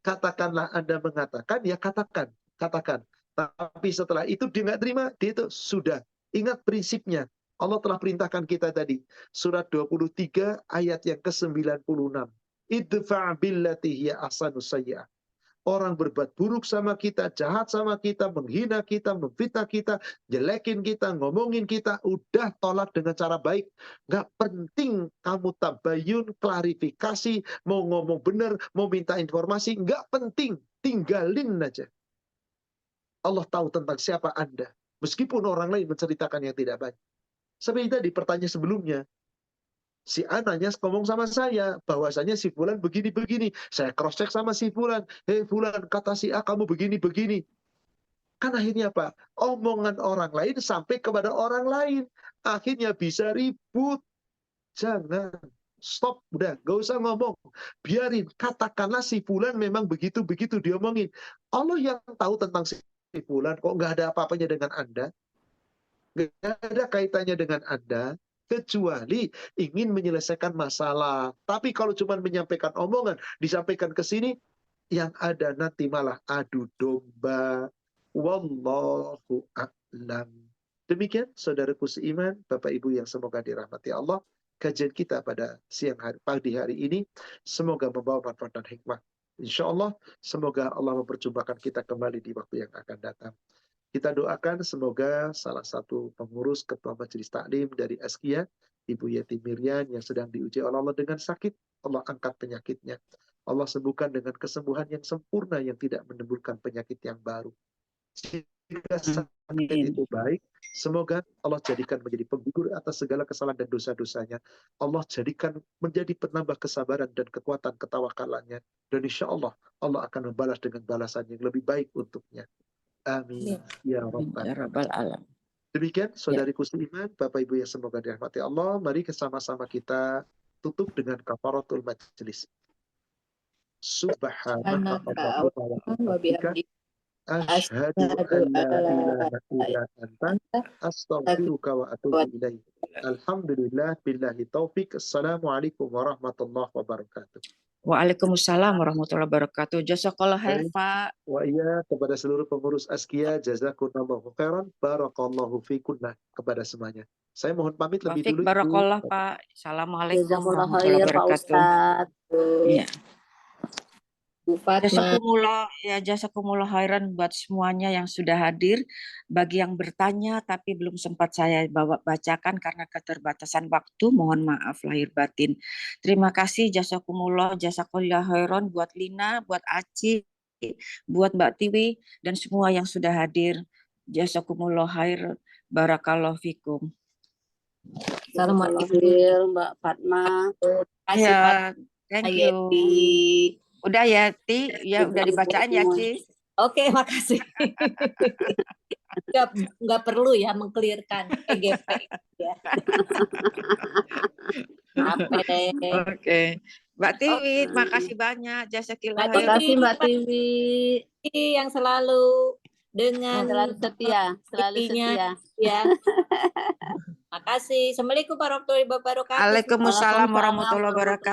A: Katakanlah Anda mengatakan, ya katakan. Katakan. Tapi setelah itu dia nggak terima, dia itu sudah. Ingat prinsipnya. Allah telah perintahkan kita tadi. Surat 23 ayat yang ke-96. Idfa' billati hiya ahsanu sayyi'ah. Orang berbuat buruk sama kita, jahat sama kita, menghina kita, memfitnah kita, jelekin kita, ngomongin kita, udah tolak dengan cara baik. Nggak penting kamu tabayun, klarifikasi, mau ngomong benar, mau minta informasi, nggak penting. Tinggalin aja. Allah tahu tentang siapa Anda. Meskipun orang lain menceritakan yang tidak baik. Seperti tadi pertanyaan sebelumnya. Si A nanya ngomong sama saya, bahwasanya si Fulan begini-begini. Saya cross-check sama si Fulan. Hei Fulan, kata si A kamu begini-begini. Kan akhirnya apa? Omongan orang lain sampai kepada orang lain. Akhirnya bisa ribut. Jangan. Stop. Udah, gak usah ngomong. Biarin. Katakanlah si Fulan memang begitu-begitu diomongin. Allah yang tahu tentang si Fulan. Kok nggak ada apa-apanya dengan Anda? Nggak ada kaitannya dengan Anda. Kecuali ingin menyelesaikan masalah. Tapi kalau cuma menyampaikan omongan, disampaikan ke sini, yang ada nanti malah adu domba. Wallahu a'lam. Demikian, saudaraku seiman, Bapak Ibu yang semoga dirahmati Allah, kajian kita pada pagi hari ini, semoga membawa manfaat dan hikmah. Insya Allah, semoga Allah memperjumpakan kita kembali di waktu yang akan datang. Kita doakan semoga salah satu pengurus Ketua Majelis Taklim dari Askia, Ibu Yati Mirian yang sedang diuji oleh Allah dengan sakit, Allah angkat penyakitnya. Allah sembuhkan dengan kesembuhan yang sempurna yang tidak menimbulkan penyakit yang baru. sakit
D: Amin.
A: itu baik, semoga Allah jadikan menjadi penggugur atas segala kesalahan dan dosa-dosanya. Allah jadikan menjadi penambah kesabaran dan kekuatan ketawakalannya. Dan insya Allah, Allah akan membalas dengan balasan yang lebih baik untuknya. Amin. Ya
D: Amin
A: Rabbal
D: ya rabbal alamin.
A: Demikian
D: Ya.
A: saudariku seiman, Bapak Ibu yang semoga dirahmati Allah, mari sama-sama kita tutup dengan kafaratul majlis. Subhanaka Allahumma wa bihamdika asyhadu an la ilaha illa anta astaghfiruka wa atubu ilaik. Alhamdulillah billahi taufik. Assalamualaikum warahmatullahi wabarakatuh.
D: Waalaikumsalam warahmatullahi wabarakatuh. Jazakallah khair,
A: Baik.
D: Pak.
A: Wa iya kepada seluruh pengurus Askia, jazakumullahu khairan, barakallahu fikunna kepada semuanya. Saya mohon pamit lebih
D: Wafik
A: dulu.
D: barakallah, Pak. Assalamualaikum
C: Jazakallah
D: warahmatullahi
C: khair Pak
D: wabarakatuh.
C: Ustadz.
D: Iya.
B: Bu Fatma.
D: Jazakumullah khairan buat semuanya yang sudah hadir. Bagi yang bertanya tapi belum sempat saya bacakan karena keterbatasan waktu, mohon maaf lahir batin. Terima kasih jazakumullah khairan buat Lina, buat Aci, buat Mbak Tiwi dan semua yang sudah hadir. Jazakumullah khair, barakallahu fikum.
B: Assalamualaikum
C: Mbak Fatma.
B: kasih Pak
D: Ya, thank you.
B: Ayeti.
D: Udah ya, Ti? Ya udah dibacain ya, Ci?
B: Oke, makasih. Nggak perlu ya mengkelirkan EGP ya.
D: Oke. Mbak Tiwi, makasih banyak. Jasakillah
B: Mbak
D: khairan.
C: Makasih Mbak Tiwi
B: yang selalu dengan
C: selalu setia,
B: setia. Ya. Makasih. Assalamualaikum warahmatullahi wabarakatuh.
D: Waalaikumsalam warahmatullahi wabarakatuh.